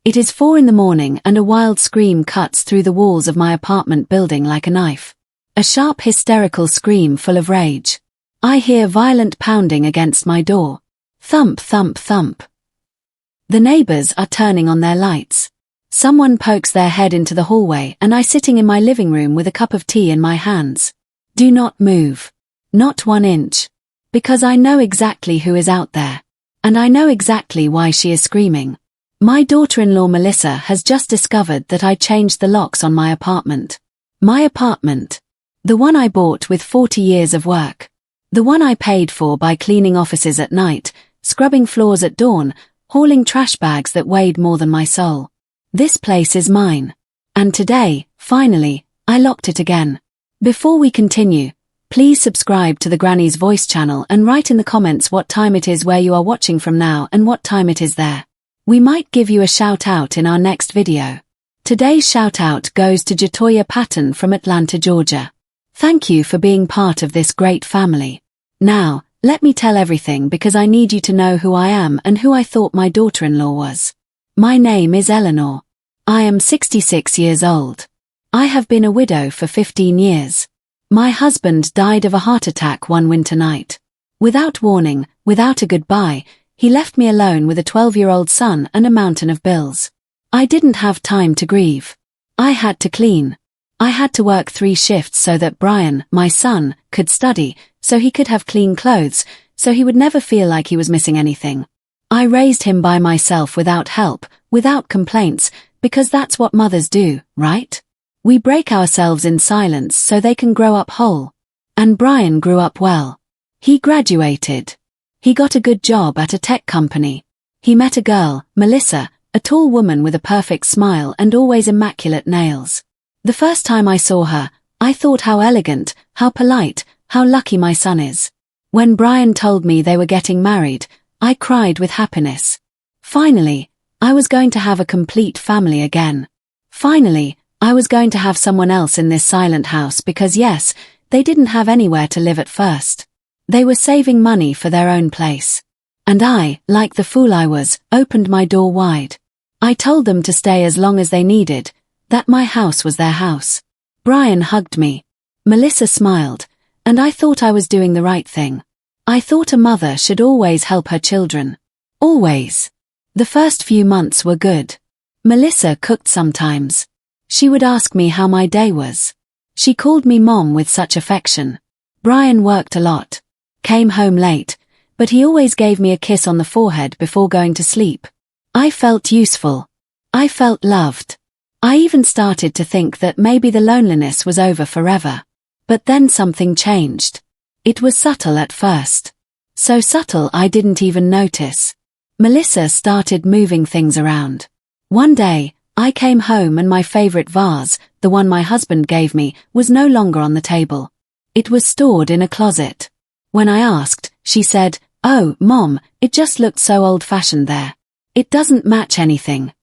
It is 4 in the morning and a wild scream cuts through the walls of my apartment building like a knife. A sharp hysterical scream full of rage. I hear violent pounding against my door. Thump, thump, thump. The neighbors are turning on their lights. Someone pokes their head into the hallway and I sitting in my living room with a cup of tea in my hands. Do not move. Not 1 inch. Because I know exactly who is out there. And I know exactly why she is screaming. My daughter-in-law Melissa has just discovered that I changed the locks on my apartment. My apartment. The one I bought with 40 years of work. The one I paid for by cleaning offices at night, scrubbing floors at dawn, hauling trash bags that weighed more than my soul. This place is mine. And today, finally, I locked it again. Before we continue, please subscribe to the Granny's Voice channel and write in the comments what time it is where you are watching from now and what time it is there. We might give you a shout out in our next video. Today's shout out goes to Jatoya Patton from Atlanta, Georgia. Thank you for being part of this great family. Now, let me tell everything because I need you to know who I am and who I thought my daughter-in-law was. My name is Eleanor. I am 66 years old. I have been a widow for 15 years. My husband died of a heart attack one winter night. Without warning, without a goodbye, he left me alone with a 12-year-old son and a mountain of bills. I didn't have time to grieve. I had to clean. I had to work 3 shifts so that Brian, my son, could study, so he could have clean clothes, so he would never feel like he was missing anything. I raised him by myself without help, without complaints, because that's what mothers do, right? We break ourselves in silence so they can grow up whole. And Brian grew up well. He graduated. He got a good job at a tech company. He met a girl, Melissa, a tall woman with a perfect smile and always immaculate nails. The first time I saw her, I thought how elegant, how polite, how lucky my son is. When Brian told me they were getting married, I cried with happiness. Finally, I was going to have a complete family again. Finally, I was going to have someone else in this silent house because yes, they didn't have anywhere to live at first. They were saving money for their own place. And I, like the fool I was, opened my door wide. I told them to stay as long as they needed, that my house was their house. Brian hugged me. Melissa smiled, and I thought I was doing the right thing. I thought a mother should always help her children. Always. The first few months were good. Melissa cooked sometimes. She would ask me how my day was. She called me Mom with such affection. Brian worked a lot. Came home late, but he always gave me a kiss on the forehead before going to sleep. I felt useful. I felt loved. I even started to think that maybe the loneliness was over forever. But then something changed. It was subtle at first. So subtle I didn't even notice. Melissa started moving things around. One day, I came home and my favorite vase, the one my husband gave me, was no longer on the table. It was stored in a closet. When I asked, she said, "Oh, Mom, it just looked so old-fashioned there. It doesn't match anything."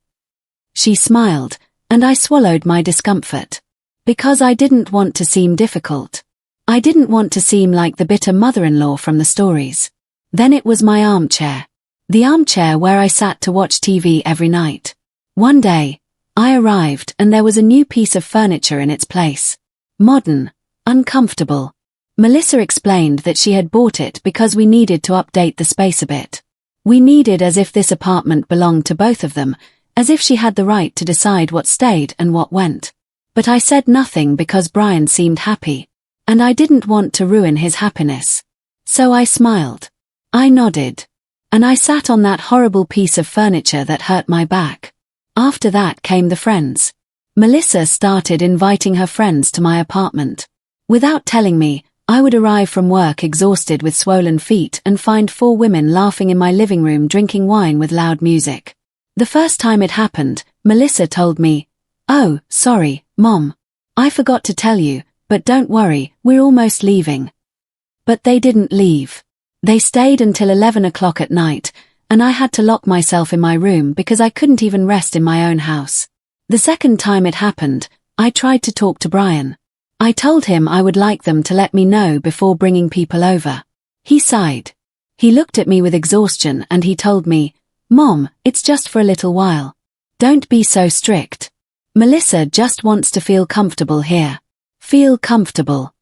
She smiled, and I swallowed my discomfort. Because I didn't want to seem difficult. I didn't want to seem like the bitter mother-in-law from the stories. Then it was my armchair. The armchair where I sat to watch TV every night. One day, I arrived and there was a new piece of furniture in its place. Modern, uncomfortable. Melissa explained that she had bought it because we needed to update the space a bit. We needed as if this apartment belonged to both of them, as if she had the right to decide what stayed and what went. But I said nothing because Brian seemed happy, and I didn't want to ruin his happiness. So I smiled. I nodded. And I sat on that horrible piece of furniture that hurt my back. After that came the friends. Melissa started inviting her friends to my apartment. Without telling me, I would arrive from work exhausted with swollen feet and find 4 women laughing in my living room drinking wine with loud music. The first time it happened, Melissa told me, "Oh, sorry, Mom. I forgot to tell you, but don't worry, we're almost leaving." But they didn't leave. They stayed until 11 o'clock at night, and I had to lock myself in my room because I couldn't even rest in my own house. The second time it happened, I tried to talk to Brian. I told him I would like them to let me know before bringing people over. He sighed. He looked at me with exhaustion and he told me, "Mom, it's just for a little while. Don't be so strict. Melissa just wants to feel comfortable here. Feel comfortable.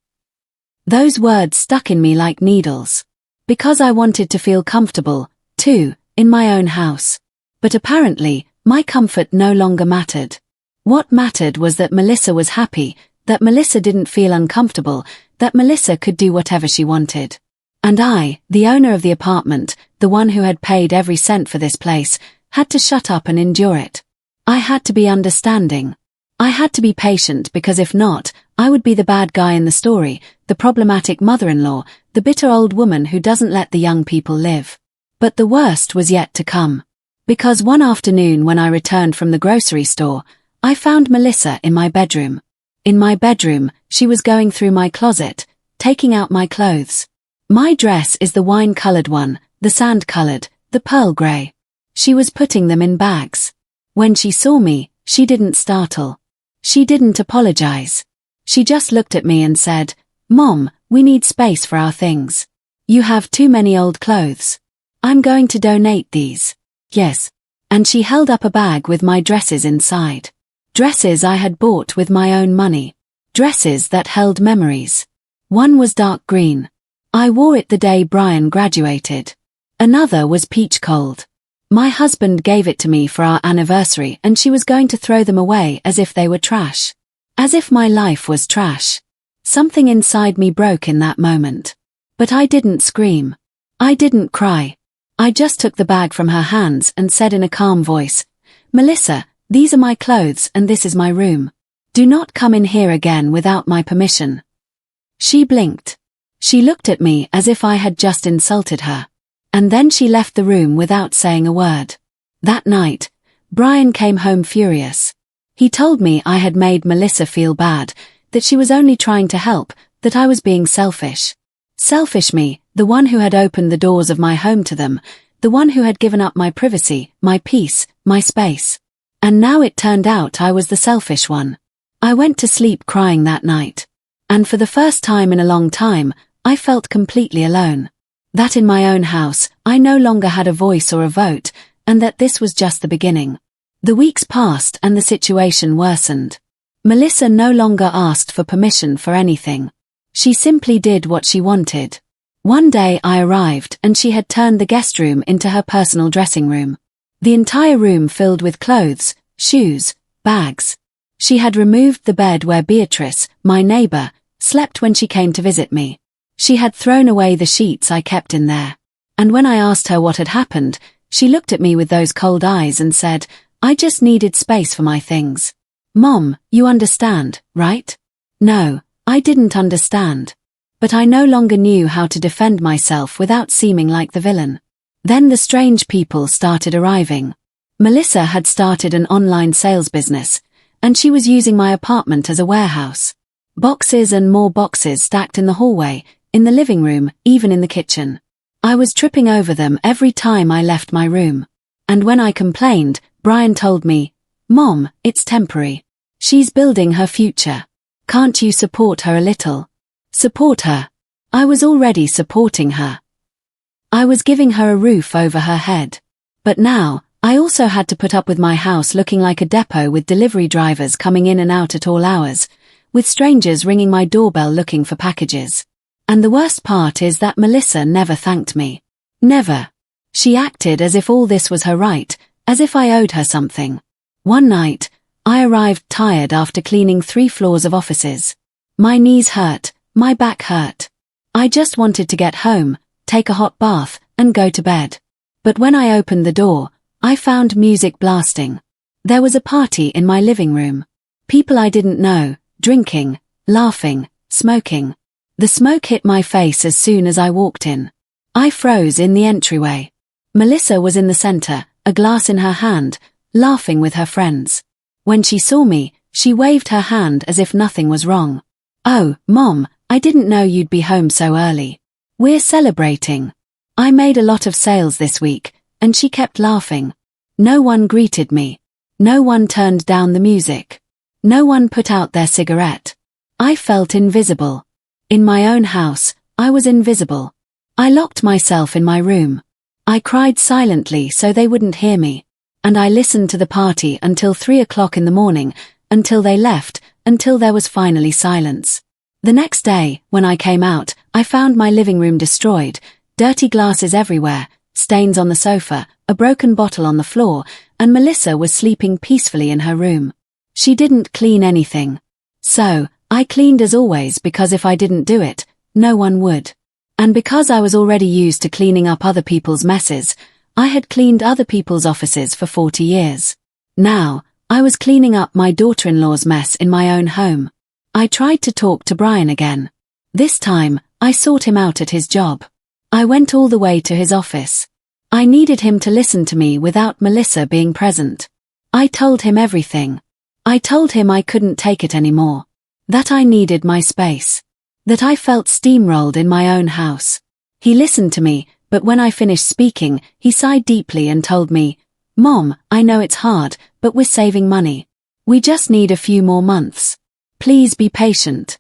Those words stuck in me like needles. Because I wanted to feel comfortable, too, in my own house. But apparently, my comfort no longer mattered. What mattered was that Melissa was happy, that Melissa didn't feel uncomfortable, that Melissa could do whatever she wanted. And I, the owner of the apartment, the one who had paid every cent for this place, had to shut up and endure it. I had to be understanding. I had to be patient because if not, I would be the bad guy in the story, the problematic mother-in-law, the bitter old woman who doesn't let the young people live. But the worst was yet to come. Because one afternoon when I returned from the grocery store, I found Melissa in my bedroom. In my bedroom, she was going through my closet, taking out my clothes. My dress is the wine-colored one, the sand-colored, the pearl grey. She was putting them in bags. When she saw me, she didn't startle. She didn't apologize. She just looked at me and said, "Mom, we need space for our things. You have too many old clothes. I'm going to donate these." Yes. And she held up a bag with my dresses inside. Dresses I had bought with my own money. Dresses that held memories. One was dark green. I wore it the day Brian graduated. Another was peach cold. My husband gave it to me for our anniversary and she was going to throw them away as if they were trash. As if my life was trash. Something inside me broke in that moment. But I didn't scream. I didn't cry. I just took the bag from her hands and said in a calm voice, "Melissa, these are my clothes and this is my room. Do not come in here again without my permission." She blinked. She looked at me as if I had just insulted her. And then she left the room without saying a word. That night, Brian came home furious. He told me I had made Melissa feel bad, that she was only trying to help, that I was being selfish. Selfish me, the one who had opened the doors of my home to them, the one who had given up my privacy, my peace, my space. And now it turned out I was the selfish one. I went to sleep crying that night. And for the first time in a long time, I felt completely alone. That in my own house, I no longer had a voice or a vote, and that this was just the beginning. The weeks passed and the situation worsened. Melissa no longer asked for permission for anything. She simply did what she wanted. One day I arrived and she had turned the guest room into her personal dressing room. The entire room filled with clothes, shoes, bags. She had removed the bed where Beatrice, my neighbor, slept when she came to visit me. She had thrown away the sheets I kept in there. And when I asked her what had happened, she looked at me with those cold eyes and said, "I just needed space for my things." "Mom, you understand, right?" No, I didn't understand. But I no longer knew how to defend myself without seeming like the villain. Then the strange people started arriving. Melissa had started an online sales business, and she was using my apartment as a warehouse. Boxes and more boxes stacked in the hallway, in the living room, even in the kitchen. I was tripping over them every time I left my room. And when I complained, Brian told me, "Mom, it's temporary. She's building her future. Can't you support her a little?" Support her. I was already supporting her. I was giving her a roof over her head. But now, I also had to put up with my house looking like a depot with delivery drivers coming in and out at all hours, with strangers ringing my doorbell looking for packages. And the worst part is that Melissa never thanked me. Never. She acted as if all this was her right, as if I owed her something. One night, I arrived tired after cleaning 3 floors of offices. My knees hurt, my back hurt. I just wanted to get home, take a hot bath, and go to bed. But when I opened the door, I found music blasting. There was a party in my living room. People I didn't know, drinking, laughing, smoking. The smoke hit my face as soon as I walked in. I froze in the entryway. Melissa was in the center, a glass in her hand, laughing with her friends. When she saw me, she waved her hand as if nothing was wrong. "Oh, Mom, I didn't know you'd be home so early. We're celebrating. I made a lot of sales this week," and she kept laughing. No one greeted me. No one turned down the music. No one put out their cigarette. I felt invisible. In my own house, I was invisible. I locked myself in my room. I cried silently so they wouldn't hear me. And I listened to the party until 3 o'clock in the morning, until they left, until there was finally silence. The next day, when I came out, I found my living room destroyed, dirty glasses everywhere, stains on the sofa, a broken bottle on the floor, and Melissa was sleeping peacefully in her room. She didn't clean anything. So, I cleaned as always because if I didn't do it, no one would. And because I was already used to cleaning up other people's messes, I had cleaned other people's offices for 40 years. Now, I was cleaning up my daughter-in-law's mess in my own home. I tried to talk to Brian again. This time, I sought him out at his job. I went all the way to his office. I needed him to listen to me without Melissa being present. I told him everything. I told him I couldn't take it anymore. That I needed my space. That I felt steamrolled in my own house. He listened to me, but when I finished speaking, he sighed deeply and told me, "Mom, I know it's hard, but we're saving money. We just need a few more months. Please be patient."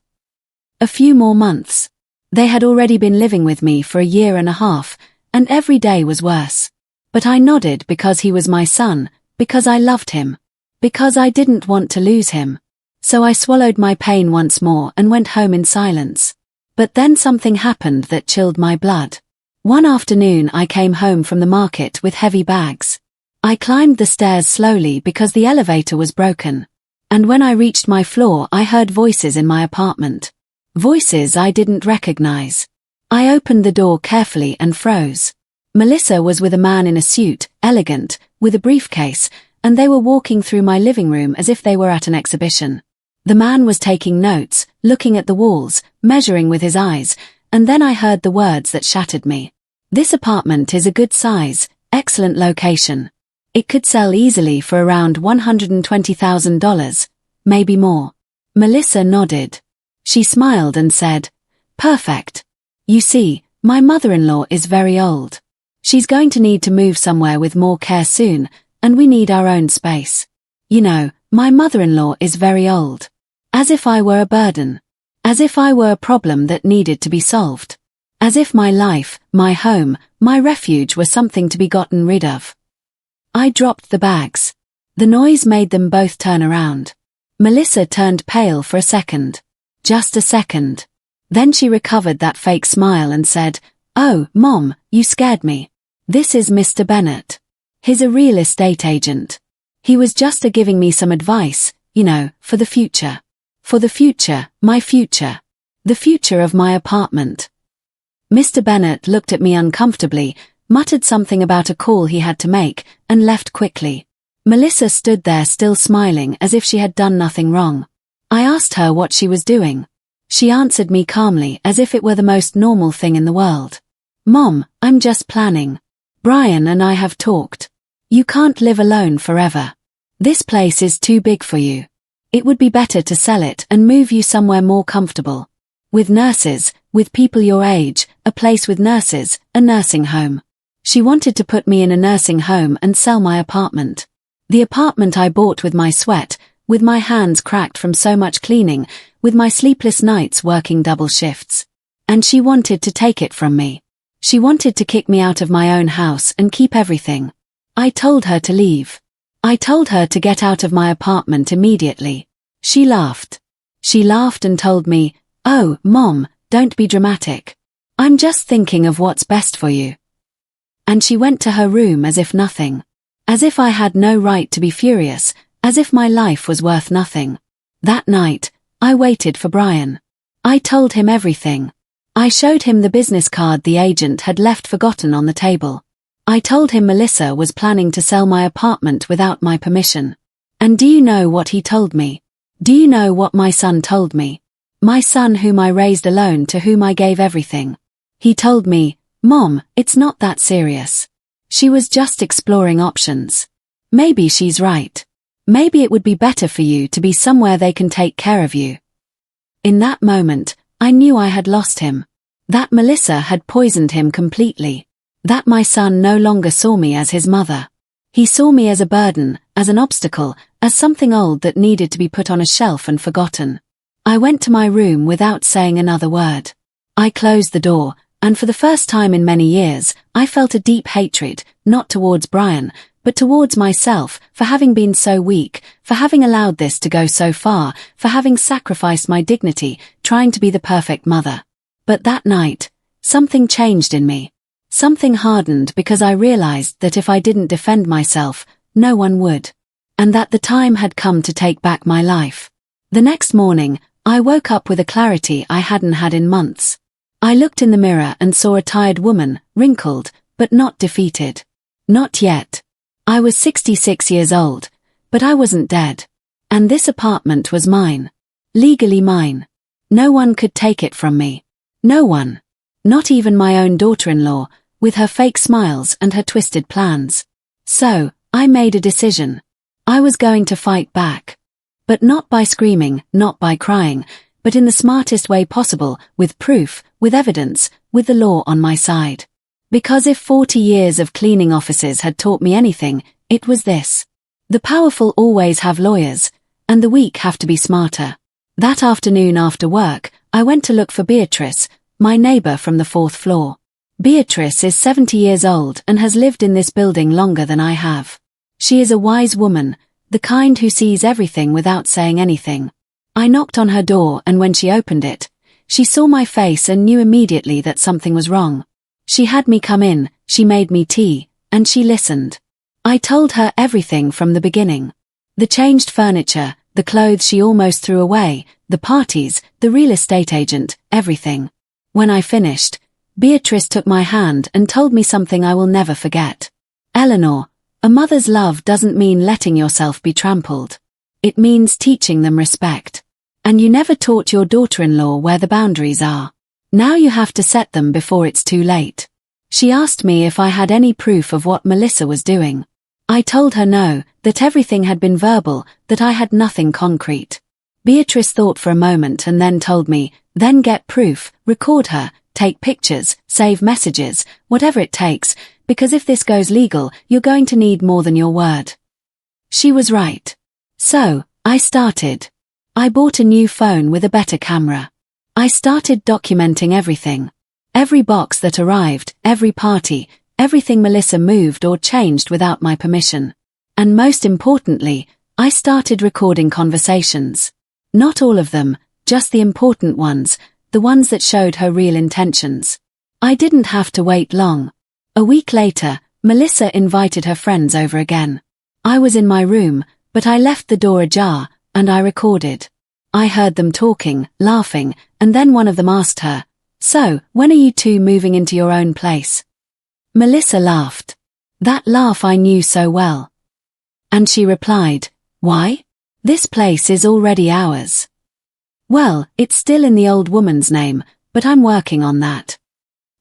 A few more months. They had already been living with me for a year and a half, and every day was worse. But I nodded because he was my son, because I loved him, because I didn't want to lose him. So I swallowed my pain once more and went home in silence. But then something happened that chilled my blood. One afternoon I came home from the market with heavy bags. I climbed the stairs slowly because the elevator was broken. And when I reached my floor I heard voices in my apartment. Voices I didn't recognize. I opened the door carefully and froze. Melissa was with a man in a suit, elegant, with a briefcase, and they were walking through my living room as if they were at an exhibition. The man was taking notes, looking at the walls, measuring with his eyes, and then I heard the words that shattered me. "This apartment is a good size, excellent location. It could sell easily for around $120,000, maybe more." Melissa nodded. She smiled and said, "Perfect. You see, my mother-in-law is very old. She's going to need to move somewhere with more care soon, and we need our own space. You know, my mother-in-law is very old. As if I were a burden. As if I were a problem that needed to be solved. As if my life, my home, my refuge were something to be gotten rid of." I dropped the bags. The noise made them both turn around. Melissa turned pale for a second. Just a second. Then she recovered that fake smile and said, "Oh, Mom, you scared me. This is Mr. Bennett. He's a real estate agent. He was just giving me some advice, you know, for the future. For the future, my future. The future of my apartment." Mr. Bennett looked at me uncomfortably, muttered something about a call he had to make, and left quickly. Melissa stood there still smiling as if she had done nothing wrong. I asked her what she was doing. She answered me calmly as if it were the most normal thing in the world. "Mom, I'm just planning. Brian and I have talked. You can't live alone forever. This place is too big for you. It would be better to sell it and move you somewhere more comfortable. With nurses, with people your age, a place with nurses, a nursing home." She wanted to put me in a nursing home and sell my apartment. The apartment I bought with my sweat, with my hands cracked from so much cleaning, with my sleepless nights working double shifts. And she wanted to take it from me. She wanted to kick me out of my own house and keep everything. I told her to leave. I told her to get out of my apartment immediately. She laughed. She laughed and told me, "Oh, Mom, don't be dramatic. I'm just thinking of what's best for you." And she went to her room as if nothing. As if I had no right to be furious, as if my life was worth nothing. That night, I waited for Brian. I told him everything. I showed him the business card the agent had left forgotten on the table. I told him Melissa was planning to sell my apartment without my permission. And do you know what he told me? Do you know what my son told me? My son whom I raised alone, to whom I gave everything. He told me, "Mom, it's not that serious. She was just exploring options. Maybe she's right. Maybe it would be better for you to be somewhere they can take care of you." In that moment, I knew I had lost him. That Melissa had poisoned him completely. That my son no longer saw me as his mother. He saw me as a burden, as an obstacle, as something old that needed to be put on a shelf and forgotten. I went to my room without saying another word. I closed the door, and for the first time in many years, I felt a deep hatred, not towards Brian, but towards myself, for having been so weak, for having allowed this to go so far, for having sacrificed my dignity, trying to be the perfect mother. But that night, something changed in me. Something hardened because I realized that if I didn't defend myself, no one would. And that the time had come to take back my life. The next morning, I woke up with a clarity I hadn't had in months. I looked in the mirror and saw a tired woman, wrinkled, but not defeated. Not yet. I was 66 years old, but I wasn't dead. And this apartment was mine. Legally mine. No one could take it from me. No one. Not even my own daughter-in-law, with her fake smiles and her twisted plans. So, I made a decision. I was going to fight back. But not by screaming, not by crying, but in the smartest way possible, with proof, with evidence, with the law on my side. Because if 40 years of cleaning offices had taught me anything, it was this. The powerful always have lawyers, and the weak have to be smarter. That afternoon after work, I went to look for Beatrice, my neighbor from the 4th floor. Beatrice is 70 years old and has lived in this building longer than I have. She is a wise woman, the kind who sees everything without saying anything. I knocked on her door, and when she opened it, she saw my face and knew immediately that something was wrong. She had me come in, she made me tea, and she listened. I told her everything from the beginning. The changed furniture, the clothes she almost threw away, the parties, the real estate agent, everything. When I finished, Beatrice took my hand and told me something I will never forget. Eleanor, a mother's love doesn't mean letting yourself be trampled. It means teaching them respect. And you never taught your daughter-in-law where the boundaries are. Now you have to set them before it's too late. She asked me if I had any proof of what Melissa was doing. I told her no, that everything had been verbal, that I had nothing concrete. Beatrice thought for a moment and then told me, then get proof, record her, take pictures, save messages, whatever it takes, because if this goes legal, you're going to need more than your word. She was right. So, I started. I bought a new phone with a better camera. I started documenting everything. Every box that arrived, every party, everything Melissa moved or changed without my permission. And most importantly, I started recording conversations. Not all of them, just the important ones, the ones that showed her real intentions. I didn't have to wait long. A week later, Melissa invited her friends over again. I was in my room, but I left the door ajar, and I recorded. I heard them talking, laughing, and then one of them asked her, "So, when are you two moving into your own place?" Melissa laughed. That laugh I knew so well. And she replied, "Why? This place is already ours." Well, it's still in the old woman's name, but I'm working on that.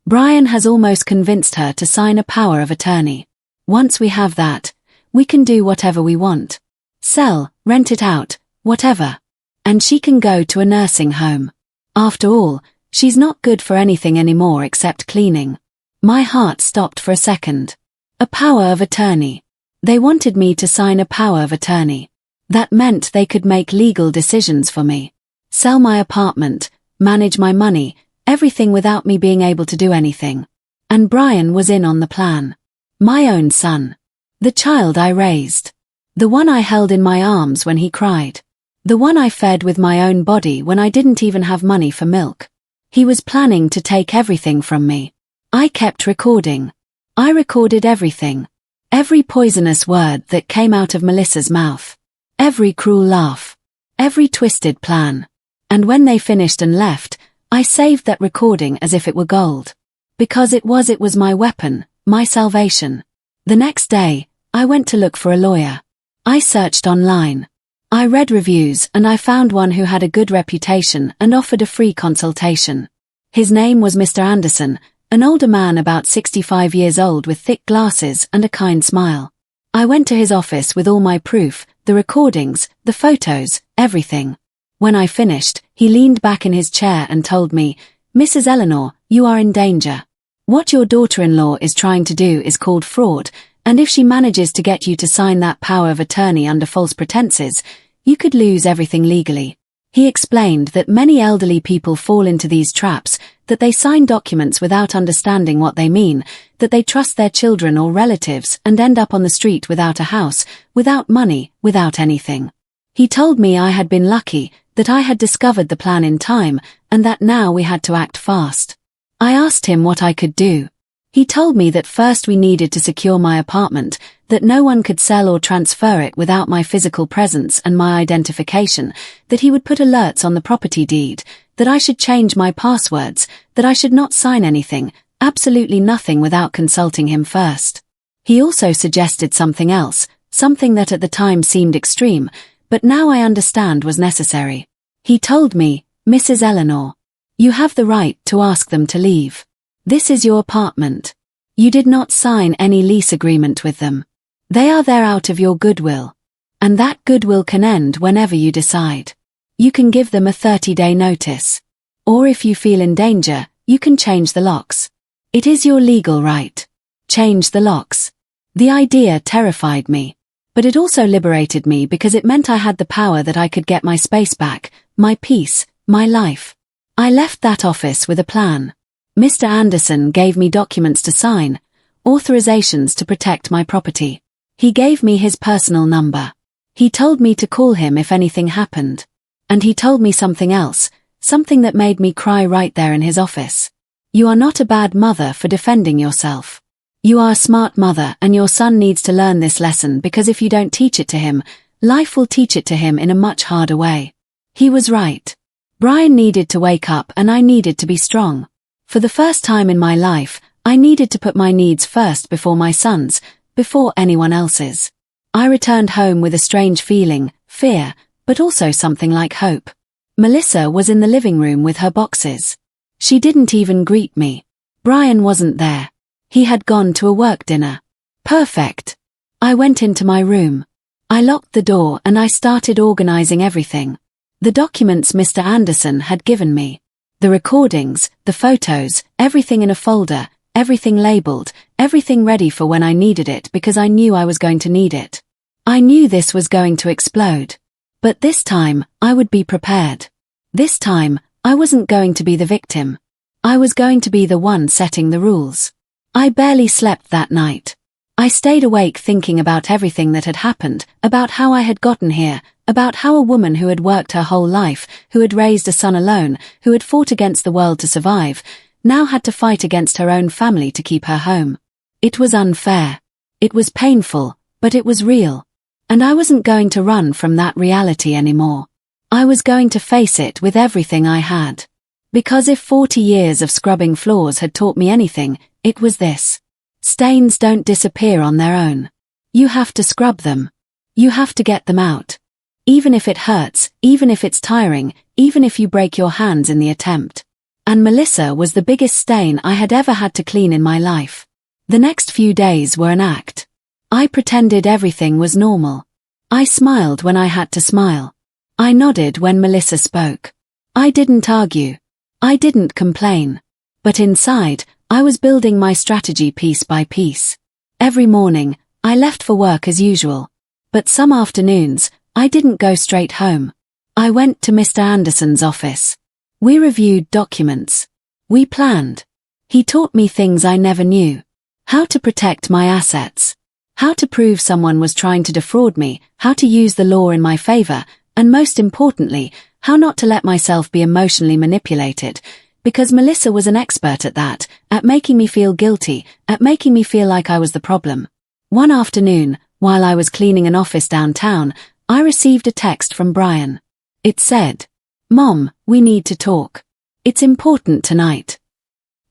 Brian has almost convinced her to sign a power of attorney. Once we have that, we can do whatever we want. Sell, rent it out, whatever. And she can go to a nursing home. After all, she's not good for anything anymore except cleaning. My heart stopped for a second. A power of attorney. They wanted me to sign a power of attorney. That meant they could make legal decisions for me. Sell my apartment, manage my money, everything without me being able to do anything. And Brian was in on the plan. My own son. The child I raised. The one I held in my arms when he cried. The one I fed with my own body when I didn't even have money for milk. He was planning to take everything from me. I kept recording. I recorded everything. Every poisonous word that came out of Melissa's mouth. Every cruel laugh. Every twisted plan. And when they finished and left, I saved that recording as if it were gold. Because it was my weapon, my salvation. The next day, I went to look for a lawyer. I searched online. I read reviews and I found one who had a good reputation and offered a free consultation. His name was Mr. Anderson, an older man about 65 years old with thick glasses and a kind smile. I went to his office with all my proof, the recordings, the photos, everything. When I finished, he leaned back in his chair and told me, "Mrs. Eleanor, you are in danger. What your daughter-in-law is trying to do is called fraud, and if she manages to get you to sign that power of attorney under false pretenses, you could lose everything legally." He explained that many elderly people fall into these traps, that they sign documents without understanding what they mean, that they trust their children or relatives and end up on the street without a house, without money, without anything. He told me I had been lucky, that I had discovered the plan in time, and that now we had to act fast. I asked him what I could do. He told me that first we needed to secure my apartment, that no one could sell or transfer it without my physical presence and my identification, that he would put alerts on the property deed, that I should change my passwords, that I should not sign anything, absolutely nothing without consulting him first. He also suggested something else, something that at the time seemed extreme, but now I understand was necessary. He told me, "Mrs. Eleanor, you have the right to ask them to leave. This is your apartment. You did not sign any lease agreement with them. They are there out of your goodwill. And that goodwill can end whenever you decide. You can give them a 30-day notice. Or if you feel in danger, you can change the locks. It is your legal right. Change the locks." The idea terrified me. But it also liberated me because it meant I had the power that I could get my space back, my peace, my life. I left that office with a plan. Mr. Anderson gave me documents to sign, authorizations to protect my property. He gave me his personal number. He told me to call him if anything happened. And he told me something else, something that made me cry right there in his office. "You are not a bad mother for defending yourself. You are a smart mother and your son needs to learn this lesson because if you don't teach it to him, life will teach it to him in a much harder way." He was right. Brian needed to wake up and I needed to be strong. For the first time in my life, I needed to put my needs first before my son's, before anyone else's. I returned home with a strange feeling, fear, but also something like hope. Melissa was in the living room with her boxes. She didn't even greet me. Brian wasn't there. He had gone to a work dinner. Perfect. I went into my room. I locked the door and I started organizing everything. The documents Mr. Anderson had given me. The recordings, the photos, everything in a folder, everything labeled, everything ready for when I needed it because I knew I was going to need it. I knew this was going to explode. But this time, I would be prepared. This time, I wasn't going to be the victim. I was going to be the one setting the rules. I barely slept that night. I stayed awake thinking about everything that had happened, about how I had gotten here, about how a woman who had worked her whole life, who had raised a son alone, who had fought against the world to survive, now had to fight against her own family to keep her home. It was unfair. It was painful, but it was real. And I wasn't going to run from that reality anymore. I was going to face it with everything I had. Because if 40 years of scrubbing floors had taught me anything, it was this. Stains don't disappear on their own. You have to scrub them. You have to get them out. Even if it hurts, even if it's tiring, even if you break your hands in the attempt. And Melissa was the biggest stain I had ever had to clean in my life. The next few days were an act. I pretended everything was normal. I smiled when I had to smile. I nodded when Melissa spoke. I didn't argue. I didn't complain. But inside, I was building my strategy piece by piece. Every morning, I left for work as usual. But some afternoons, I didn't go straight home. I went to Mr. Anderson's office. We reviewed documents. We planned. He taught me things I never knew. How to protect my assets. How to prove someone was trying to defraud me, how to use the law in my favor, and most importantly, how not to let myself be emotionally manipulated, because Melissa was an expert at that, at making me feel guilty, at making me feel like I was the problem. One afternoon, while I was cleaning an office downtown, I received a text from Brian. It said, "Mom, we need to talk. It's important tonight."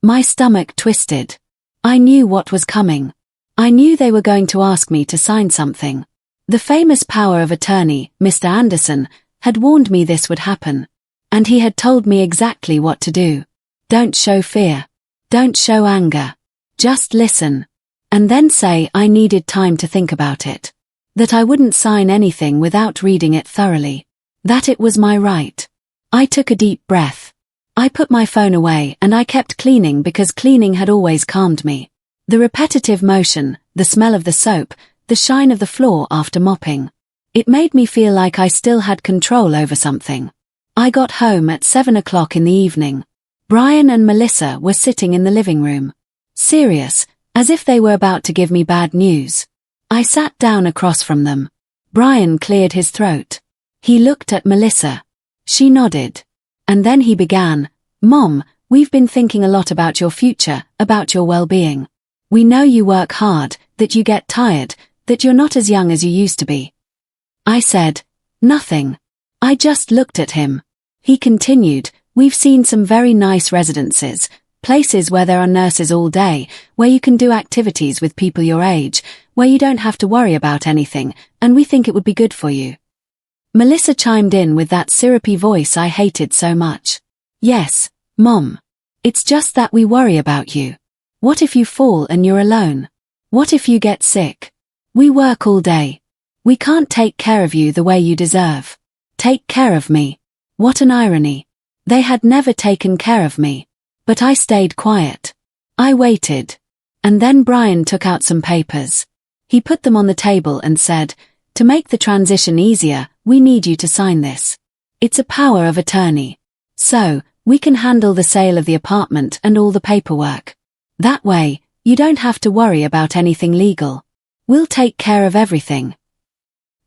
My stomach twisted. I knew what was coming. I knew they were going to ask me to sign something. The famous power of attorney, Mr. Anderson, had warned me this would happen. And he had told me exactly what to do. Don't show fear. Don't show anger. Just listen. And then say I needed time to think about it. That I wouldn't sign anything without reading it thoroughly. That it was my right. I took a deep breath. I put my phone away and I kept cleaning because cleaning had always calmed me. The repetitive motion, the smell of the soap, the shine of the floor after mopping. It made me feel like I still had control over something. I got home at 7 o'clock in the evening. Brian and Melissa were sitting in the living room. Serious, as if they were about to give me bad news. I sat down across from them. Brian cleared his throat. He looked at Melissa. She nodded. And then he began, "Mom, we've been thinking a lot about your future, about your well-being. We know you work hard, that you get tired, that you're not as young as you used to be." I said, "Nothing." I just looked at him. He continued, "We've seen some very nice residences, places where there are nurses all day, where you can do activities with people your age, where you don't have to worry about anything, and we think it would be good for you." Melissa chimed in with that syrupy voice I hated so much. "Yes, Mom. It's just that we worry about you. What if you fall and you're alone? What if you get sick? We work all day. We can't take care of you the way you deserve. Take care of me." What an irony. They had never taken care of me. But I stayed quiet. I waited. And then Brian took out some papers. He put them on the table and said, "To make the transition easier, we need you to sign this. It's a power of attorney. So, we can handle the sale of the apartment and all the paperwork. That way, you don't have to worry about anything legal. We'll take care of everything."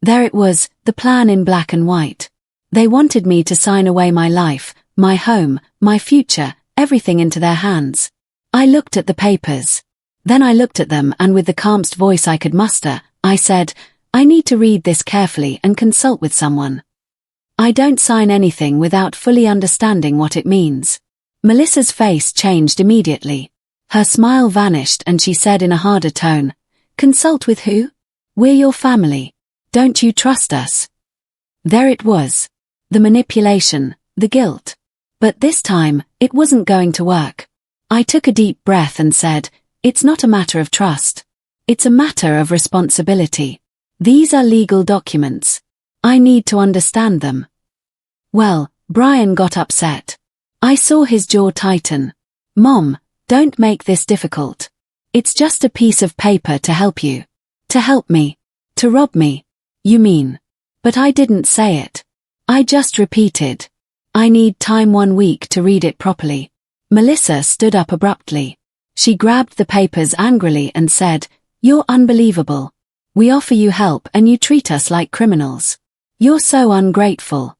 There it was, the plan in black and white. They wanted me to sign away my life, my home, my future, everything into their hands. I looked at the papers. Then I looked at them and with the calmest voice I could muster, I said, "I need to read this carefully and consult with someone. I don't sign anything without fully understanding what it means." Melissa's face changed immediately. Her smile vanished and she said in a harder tone, "Consult with who? We're your family. Don't you trust us?" There it was. The manipulation, the guilt. But this time, it wasn't going to work. I took a deep breath and said, "It's not a matter of trust. It's a matter of responsibility. These are legal documents. I need to understand them." Well, Brian got upset. I saw his jaw tighten. "Mom, don't make this difficult. It's just a piece of paper to help you. To help me. To rob me. You mean?" But I didn't say it. I just repeated, "I need time 1 week to read it properly." Melissa stood up abruptly. She grabbed the papers angrily and said, "You're unbelievable. We offer you help and you treat us like criminals. You're so ungrateful."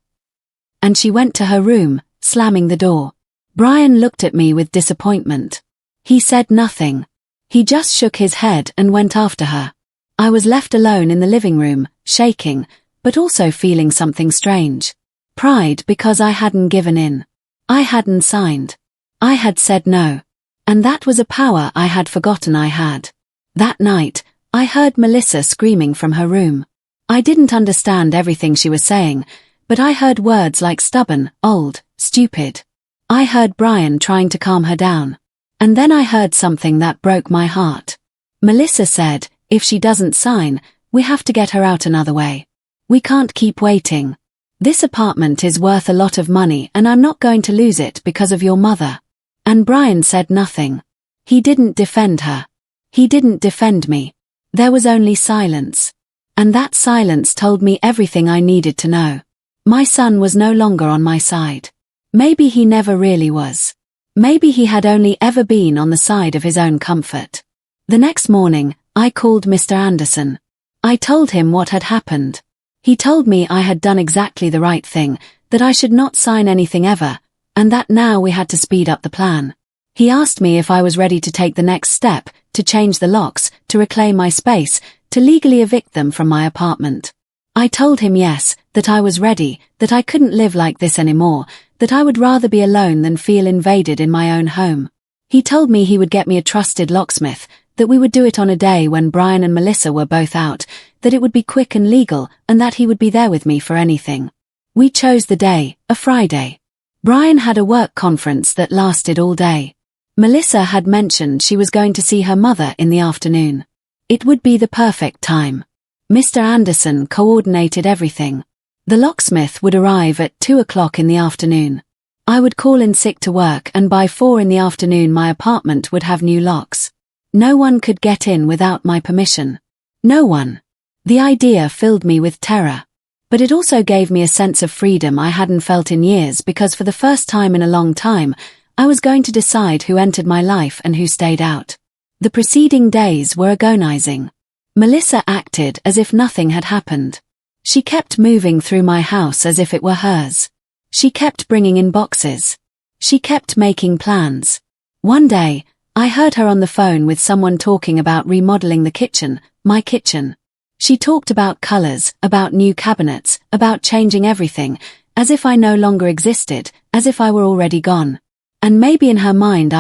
And she went to her room, slamming the door. Brian looked at me with disappointment. He said nothing. He just shook his head and went after her. I was left alone in the living room, shaking, but also feeling something strange. Pride because I hadn't given in. I hadn't signed. I had said no. And that was a power I had forgotten I had. That night, I heard Melissa screaming from her room. I didn't understand everything she was saying, but I heard words like stubborn, old, stupid. I heard Brian trying to calm her down. And then I heard something that broke my heart. Melissa said, "If she doesn't sign, we have to get her out another way. We can't keep waiting. This apartment is worth a lot of money and I'm not going to lose it because of your mother." And Brian said nothing. He didn't defend her. He didn't defend me. There was only silence. And that silence told me everything I needed to know. My son was no longer on my side. Maybe he never really was. Maybe he had only ever been on the side of his own comfort. The next morning, I called Mr. Anderson. I told him what had happened. He told me I had done exactly the right thing, that I should not sign anything ever, and that now we had to speed up the plan. He asked me if I was ready to take the next step, to change the locks, to reclaim my space, to legally evict them from my apartment. I told him yes, that I was ready, that I couldn't live like this anymore, that I would rather be alone than feel invaded in my own home. He told me he would get me a trusted locksmith, that we would do it on a day when Brian and Melissa were both out, that it would be quick and legal, and that he would be there with me for anything. We chose the day, a Friday. Brian had a work conference that lasted all day. Melissa had mentioned she was going to see her mother in the afternoon. It would be the perfect time. Mr. Anderson coordinated everything. The locksmith would arrive at 2 o'clock in the afternoon. I would call in sick to work and by 4 in the afternoon my apartment would have new locks. No one could get in without my permission. No one. The idea filled me with terror. But it also gave me a sense of freedom I hadn't felt in years because for the first time in a long time, I was going to decide who entered my life and who stayed out. The preceding days were agonizing. Melissa acted as if nothing had happened. She kept moving through my house as if it were hers. She kept bringing in boxes. She kept making plans. One day, I heard her on the phone with someone talking about remodeling the kitchen, my kitchen. She talked about colors, about new cabinets, about changing everything, as if I no longer existed, as if I were already gone. And maybe in her mind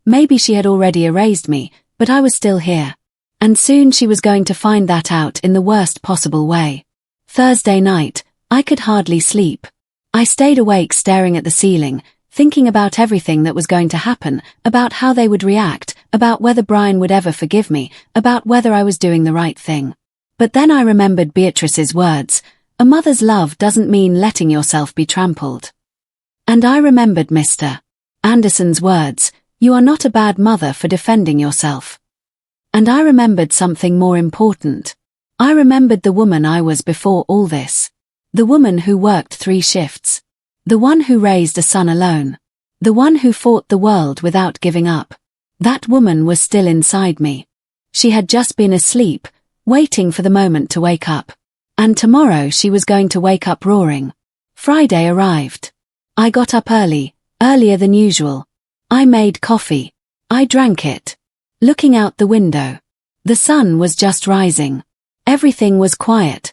maybe she had already erased me, but I was still here. And soon she was going to find that out in the worst possible way. Thursday night, I could hardly sleep. I stayed awake staring at the ceiling, thinking about everything that was going to happen, about how they would react, about whether Brian would ever forgive me, about whether I was doing the right thing. But then I remembered Beatrice's words, a mother's love doesn't mean letting yourself be trampled. And I remembered Mr. Anderson's words, you are not a bad mother for defending yourself. And I remembered something more important. I remembered the woman I was before all this. The woman who worked 3 shifts. The one who raised a son alone. The one who fought the world without giving up. That woman was still inside me. She had just been asleep, waiting for the moment to wake up. And tomorrow she was going to wake up roaring. Friday arrived. I got up early, earlier than usual. I made coffee. I drank it. Looking out the window. The sun was just rising. Everything was quiet.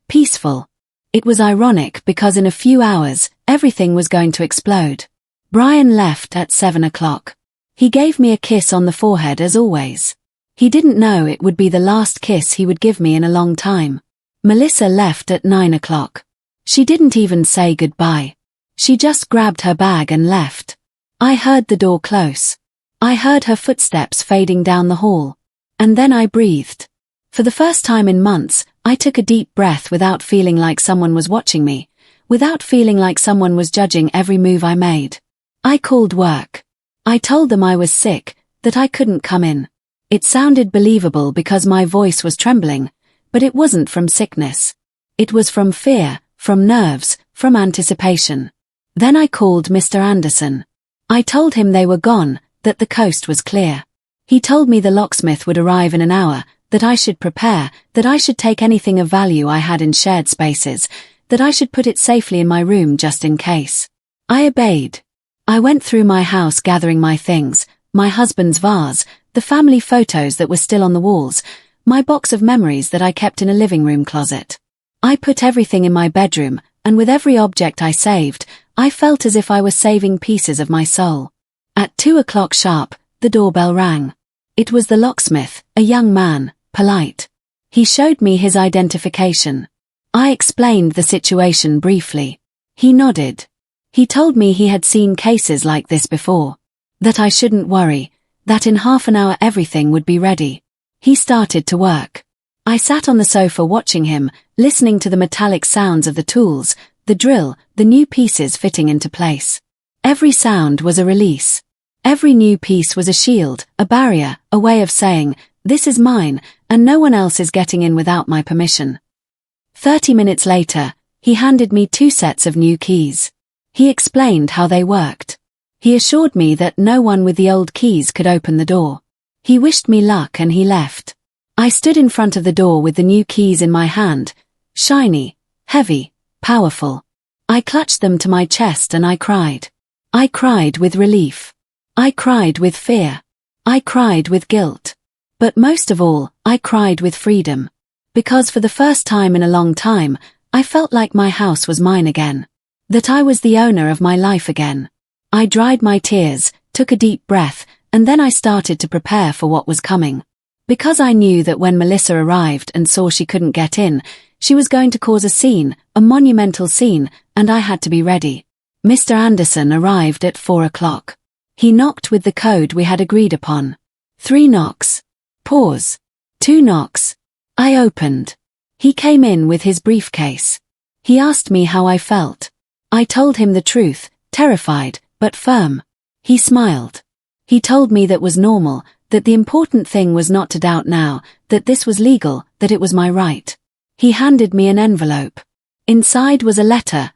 Peaceful. It was ironic because in a few hours, everything was going to explode. Brian left at 7 o'clock. He gave me a kiss on the forehead as always. He didn't know it would be the last kiss he would give me in a long time. Melissa left at 9 o'clock. She didn't even say goodbye. She just grabbed her bag and left. I heard the door close. I heard her footsteps fading down the hall. And then I breathed. For the first time in months, I took a deep breath without feeling like someone was watching me, without feeling like someone was judging every move I made. I called work. I told them I was sick, that I couldn't come in. It sounded believable because my voice was trembling, but it wasn't from sickness. It was from fear, from nerves, from anticipation. Then I called Mr. Anderson. I told him they were gone, that the coast was clear. He told me the locksmith would arrive in an hour, that I should prepare, that I should take anything of value I had in shared spaces, that I should put it safely in my room just in case. I obeyed. I went through my house gathering my things, my husband's vase, the family photos that were still on the walls, my box of memories that I kept in a living room closet. I put everything in my bedroom, and with every object I saved, I felt as if I were saving pieces of my soul. At 2 o'clock sharp, the doorbell rang. It was the locksmith, a young man, polite. He showed me his identification. I explained the situation briefly. He nodded. He told me he had seen cases like this before. That I shouldn't worry, that in half an hour everything would be ready. He started to work. I sat on the sofa watching him, listening to the metallic sounds of the tools, the drill, the new pieces fitting into place. Every sound was a release. Every new piece was a shield, a barrier, a way of saying, this is mine, and no one else is getting in without my permission. 30 minutes later, he handed me 2 sets of new keys. He explained how they worked. He assured me that no one with the old keys could open the door. He wished me luck and he left. I stood in front of the door with the new keys in my hand, shiny, heavy, powerful. I clutched them to my chest and I cried. I cried with relief. I cried with fear. I cried with guilt. But most of all, I cried with freedom. Because for the first time in a long time, I felt like my house was mine again. That I was the owner of my life again. I dried my tears, took a deep breath, and then I started to prepare for what was coming. Because I knew that when Melissa arrived and saw she couldn't get in, she was going to cause a scene, a monumental scene, and I had to be ready. Mr. Anderson arrived at 4 o'clock. He knocked with the code we had agreed upon. 3 knocks. Pause. 2 knocks. I opened. He came in with his briefcase. He asked me how I felt. I told him the truth, terrified, but firm. He smiled. He told me that was normal, that the important thing was not to doubt now, that this was legal, that it was my right. He handed me an envelope. Inside was a letter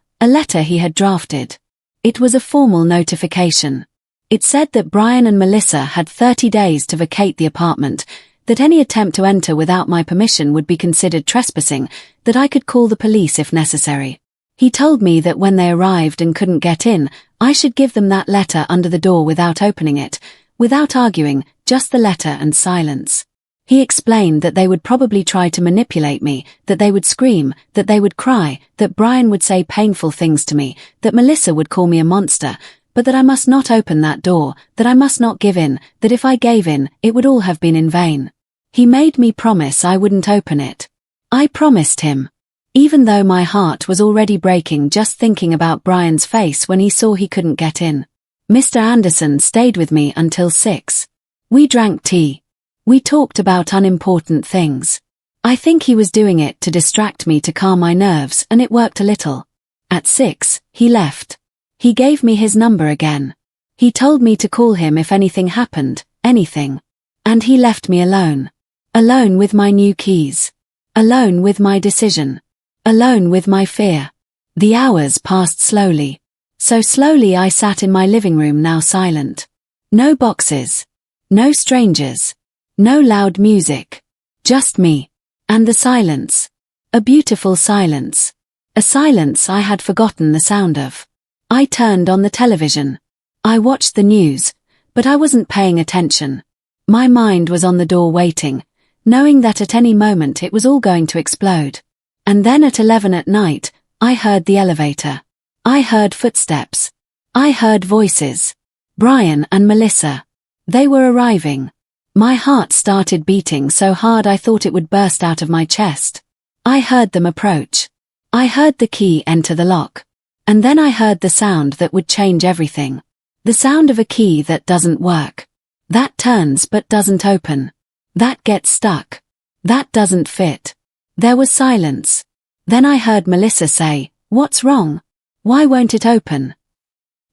he had drafted. It was a formal notification. It said that Brian and Melissa had 30 days to vacate the apartment, that any attempt to enter without my permission would be considered trespassing, that I could call the police if necessary. He told me that when they arrived and couldn't get in, I should give them that letter under the door without opening it, without arguing, just the letter and silence. He explained that they would probably try to manipulate me, that they would scream, that they would cry, that Brian would say painful things to me, that Melissa would call me a monster, but that I must not open that door, that I must not give in, that if I gave in, it would all have been in vain. He made me promise I wouldn't open it. I promised him. Even though my heart was already breaking just thinking about Brian's face when he saw he couldn't get in. Mr. Anderson stayed with me until 6. We drank tea. We talked about unimportant things. I think he was doing it to distract me to calm my nerves, and it worked a little. At 6, he left. He gave me his number again. He told me to call him if anything happened, anything. And he left me alone. Alone with my new keys. Alone with my decision. Alone with my fear. The hours passed slowly. So slowly I sat in my living room, now silent. No boxes. No strangers. No loud music. Just me. And the silence. A beautiful silence. A silence I had forgotten the sound of. I turned on the television. I watched the news, but I wasn't paying attention. My mind was on the door waiting, knowing that at any moment it was all going to explode. And then at 11 at night, I heard the elevator. I heard footsteps. I heard voices. Brian and Melissa. They were arriving. My heart started beating so hard I thought it would burst out of my chest. I heard them approach. I heard the key enter the lock. And then I heard the sound that would change everything. The sound of a key that doesn't work. That turns but doesn't open. That gets stuck. That doesn't fit. There was silence. Then I heard Melissa say, "What's wrong? Why won't it open?"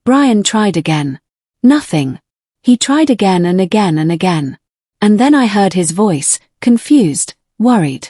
Brian tried again. Nothing. He tried again and again and again. And then I heard his voice, confused, worried.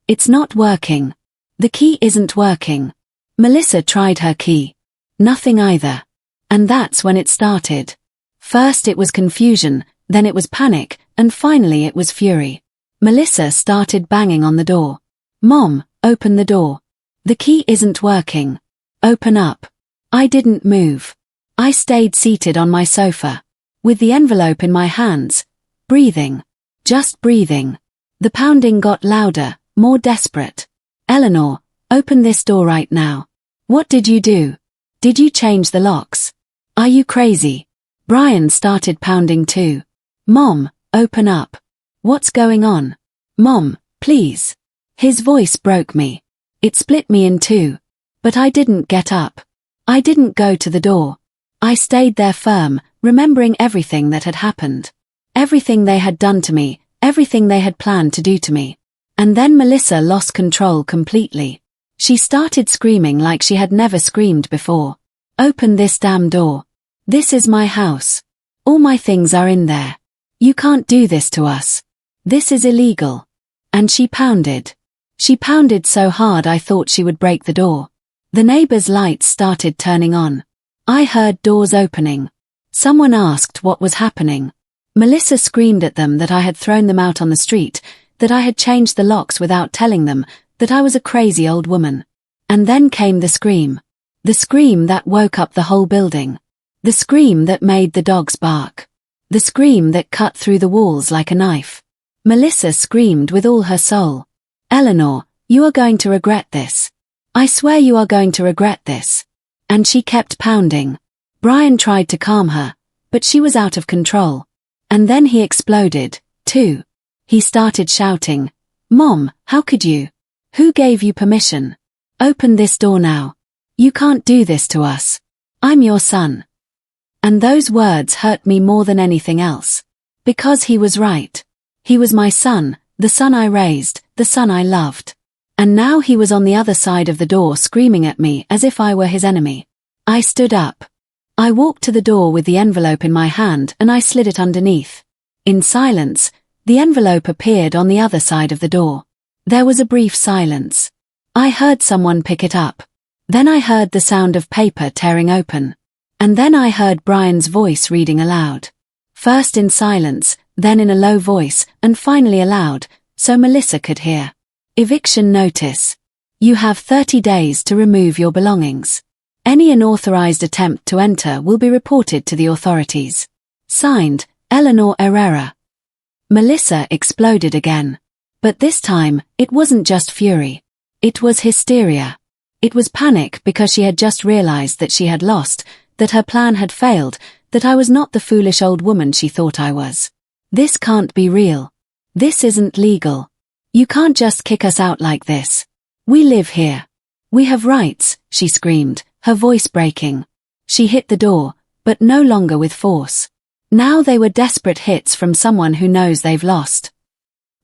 "It's not working. The key isn't working." Melissa tried her key. Nothing either. And that's when it started. First it was confusion, then it was panic, and finally it was fury. Melissa started banging on the door. "Mom, open the door. The key isn't working. Open up." I didn't move. I stayed seated on my sofa, with the envelope in my hands, breathing. Just breathing. The pounding got louder, more desperate. "Eleanor, open this door right now. What did you do? Did you change the locks? Are you crazy?" Brian started pounding too. "Mom, open up. What's going on? Mom, please." His voice broke me. It split me in two. But I didn't get up. I didn't go to the door. I stayed there firm, remembering everything that had happened. Everything they had done to me, everything they had planned to do to me. And then Melissa lost control completely. She started screaming like she had never screamed before. "Open this damn door. This is my house. All my things are in there. You can't do this to us. This is illegal." And she pounded. She pounded so hard I thought she would break the door. The neighbors' lights started turning on. I heard doors opening. Someone asked what was happening. Melissa screamed at them that I had thrown them out on the street, that I had changed the locks without telling them, that I was a crazy old woman. And then came the scream. The scream that woke up the whole building. The scream that made the dogs bark. The scream that cut through the walls like a knife. Melissa screamed with all her soul. "Eleanor, you are going to regret this. I swear you are going to regret this." And she kept pounding. Brian tried to calm her, but she was out of control. And then he exploded, too. He started shouting, "Mom, how could you? Who gave you permission? Open this door now. You can't do this to us. I'm your son." And those words hurt me more than anything else. Because he was right. He was my son, the son I raised, the son I loved. And now he was on the other side of the door screaming at me as if I were his enemy. I stood up. I walked to the door with the envelope in my hand and I slid it underneath. In silence, the envelope appeared on the other side of the door. There was a brief silence. I heard someone pick it up. Then I heard the sound of paper tearing open. And then I heard Brian's voice reading aloud. First in silence, then in a low voice, and finally aloud, so Melissa could hear. Eviction notice. You have 30 days to remove your belongings. Any unauthorized attempt to enter will be reported to the authorities. Signed, Eleanor Herrera. Melissa exploded again. But this time, it wasn't just fury. It was hysteria. It was panic because she had just realized that she had lost, that her plan had failed, that I was not the foolish old woman she thought I was. This can't be real. This isn't legal. You can't just kick us out like this. We live here. We have rights, she screamed, her voice breaking. She hit the door, but no longer with force. Now they were desperate hits from someone who knows they've lost.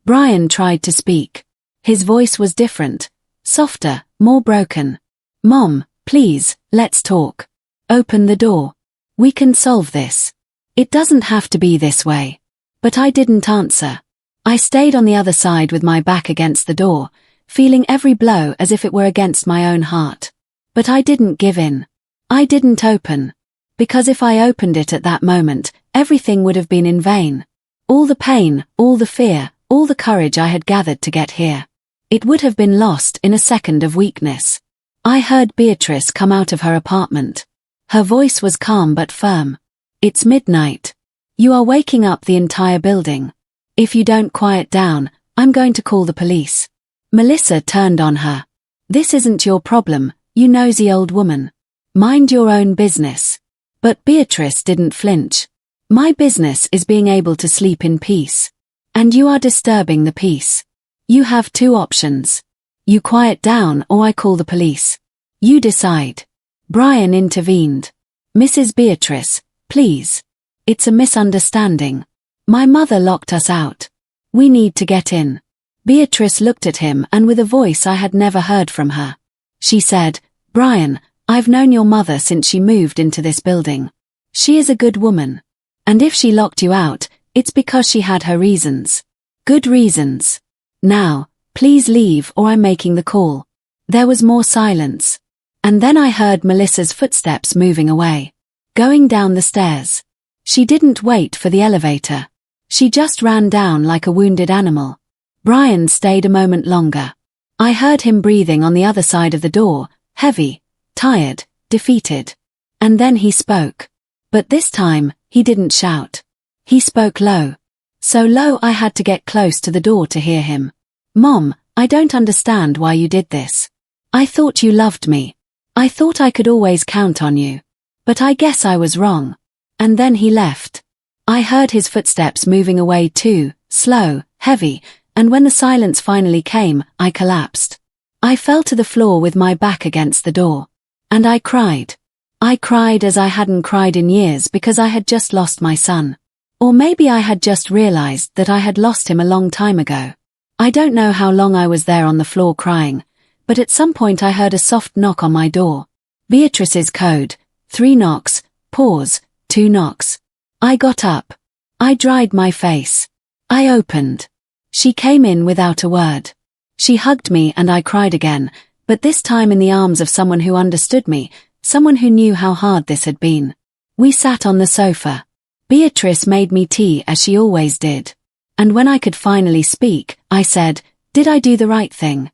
Brian tried to speak. His voice was different, softer, more broken. Mom, please, let's talk. Open the door. We can solve this. It doesn't have to be this way. But I didn't answer. I stayed on the other side with my back against the door, feeling every blow as if it were against my own heart. But I didn't give in. I didn't open. Because if I opened it at that moment, everything would have been in vain. All the pain, all the fear, all the courage I had gathered to get here. It would have been lost in a second of weakness. I heard Beatrice come out of her apartment. Her voice was calm but firm. It's midnight. You are waking up the entire building. If you don't quiet down, I'm going to call the police. Melissa turned on her. This isn't your problem, you nosy old woman. Mind your own business. But Beatrice didn't flinch. My business is being able to sleep in peace. And you are disturbing the peace. You have two options. You quiet down or I call the police. You decide. Brian intervened. Mrs. Beatrice, please. It's a misunderstanding. My mother locked us out. We need to get in. Beatrice looked at him and with a voice I had never heard from her. She said, Brian, I've known your mother since she moved into this building. She is a good woman. And if she locked you out, it's because she had her reasons. Good reasons. Now, please leave or I'm making the call. There was more silence. And then I heard Melissa's footsteps moving away. Going down the stairs. She didn't wait for the elevator. She just ran down like a wounded animal. Brian stayed a moment longer. I heard him breathing on the other side of the door, heavy, tired, defeated. And then he spoke. But this time, he didn't shout. He spoke low. So low I had to get close to the door to hear him. Mom, I don't understand why you did this. I thought you loved me. I thought I could always count on you. But I guess I was wrong. And then he left. I heard his footsteps moving away too, slow, heavy, and when the silence finally came, I collapsed. I fell to the floor with my back against the door. And I cried. I cried as I hadn't cried in years because I had just lost my son. Or maybe I had just realized that I had lost him a long time ago. I don't know how long I was there on the floor crying, but at some point I heard a soft knock on my door. Beatrice's code, 3 knocks, pause, 2 knocks. I got up. I dried my face. I opened. She came in without a word. She hugged me and I cried again, but this time in the arms of someone who understood me, someone who knew how hard this had been. We sat on the sofa. Beatrice made me tea as she always did. And when I could finally speak, I said, "Did I do the right thing?"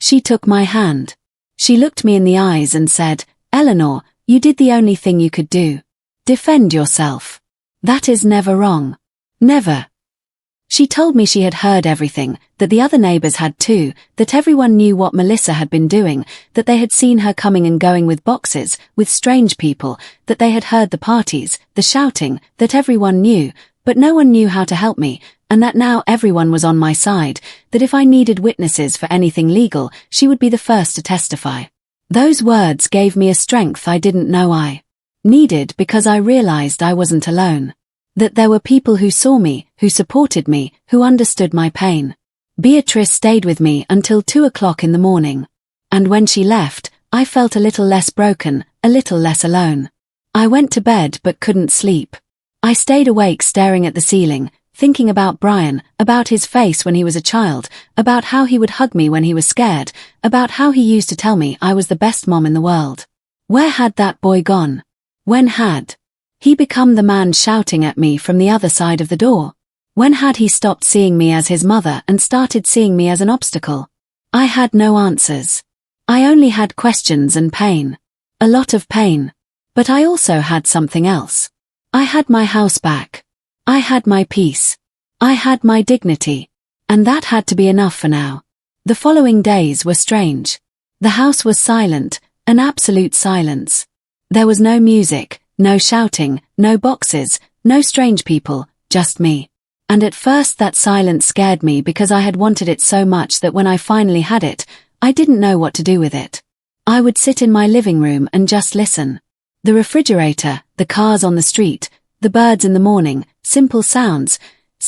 She took my hand. She looked me in the eyes and said, "Eleanor, you did the only thing you could do. Defend yourself. That is never wrong. Never." She told me she had heard everything, that the other neighbors had too, that everyone knew what Melissa had been doing, that they had seen her coming and going with boxes, with strange people, that they had heard the parties, the shouting, that everyone knew, but no one knew how to help me, and that now everyone was on my side, that if I needed witnesses for anything legal, she would be the first to testify. Those words gave me a strength I didn't know I needed because I realized I wasn't alone. That there were people who saw me, who supported me, who understood my pain. Beatrice stayed with me until 2 o'clock in the morning. And when she left, I felt a little less broken, a little less alone. I went to bed but couldn't sleep. I stayed awake staring at the ceiling, thinking about Brian, about his face when he was a child, about how he would hug me when he was scared, about how he used to tell me I was the best mom in the world. Where had that boy gone? When had he become the man shouting at me from the other side of the door? When had he stopped seeing me as his mother and started seeing me as an obstacle? I had no answers. I only had questions and pain. A lot of pain. But I also had something else. I had my house back. I had my peace. I had my dignity. And that had to be enough for now. The following days were strange. The house was silent, an absolute silence. There was no music, no shouting, no boxes, no strange people, just me. And at first that silence scared me because I had wanted it so much that when I finally had it, I didn't know what to do with it. I would sit in my living room and just listen. The refrigerator, the cars on the street, the birds in the morning, simple sounds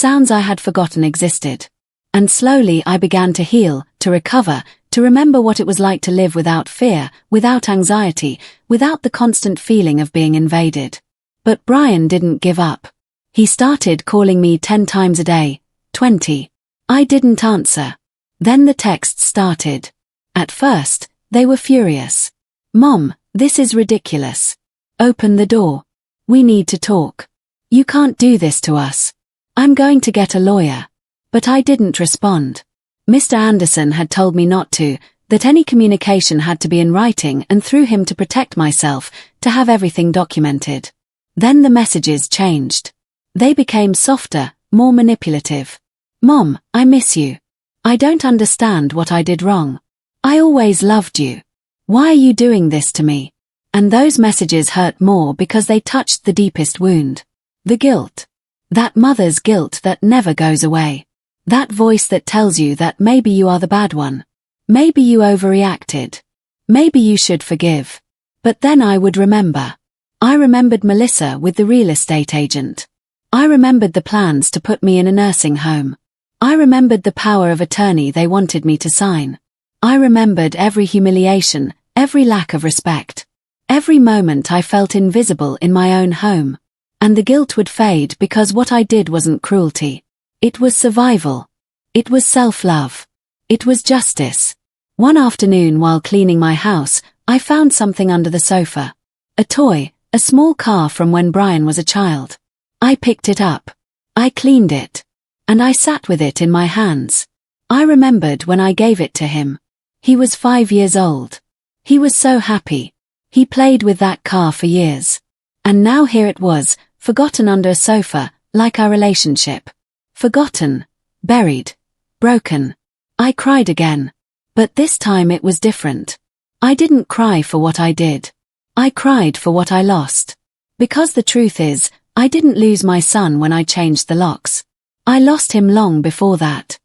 I had forgotten existed. And slowly I began to heal, to recover, to remember what it was like to live without fear, without anxiety, without the constant feeling of being invaded. But Brian didn't give up. He started calling me 10 times a day, 20. I didn't answer. Then the texts started. At first, they were furious. "Mom, this is ridiculous. Open the door. We need to talk. You can't do this to us. I'm going to get a lawyer." But I didn't respond. Mr. Anderson had told me not to, that any communication had to be in writing, and through him to protect myself, to have everything documented. Then the messages changed. They became softer, more manipulative. "Mom, I miss you. I don't understand what I did wrong. I always loved you. Why are you doing this to me?" And those messages hurt more because they touched the deepest wound. The guilt. That mother's guilt that never goes away. That voice that tells you that maybe you are the bad one. Maybe you overreacted. Maybe you should forgive. But then I would remember. I remembered Melissa with the real estate agent. I remembered the plans to put me in a nursing home. I remembered the power of attorney they wanted me to sign. I remembered every humiliation, every lack of respect. Every moment I felt invisible in my own home. And the guilt would fade because what I did wasn't cruelty. It was survival. It was self-love. It was justice. One afternoon while cleaning my house, I found something under the sofa. A toy, a small car from when Brian was a child. I picked it up. I cleaned it. And I sat with it in my hands. I remembered when I gave it to him. He was 5 years old. He was so happy. He played with that car for years. And now here it was, forgotten under a sofa, like our relationship. Forgotten, buried, broken. I cried again. But this time it was different. I didn't cry for what I did. I cried for what I lost. Because the truth is, I didn't lose my son when I changed the locks. I lost him long before that.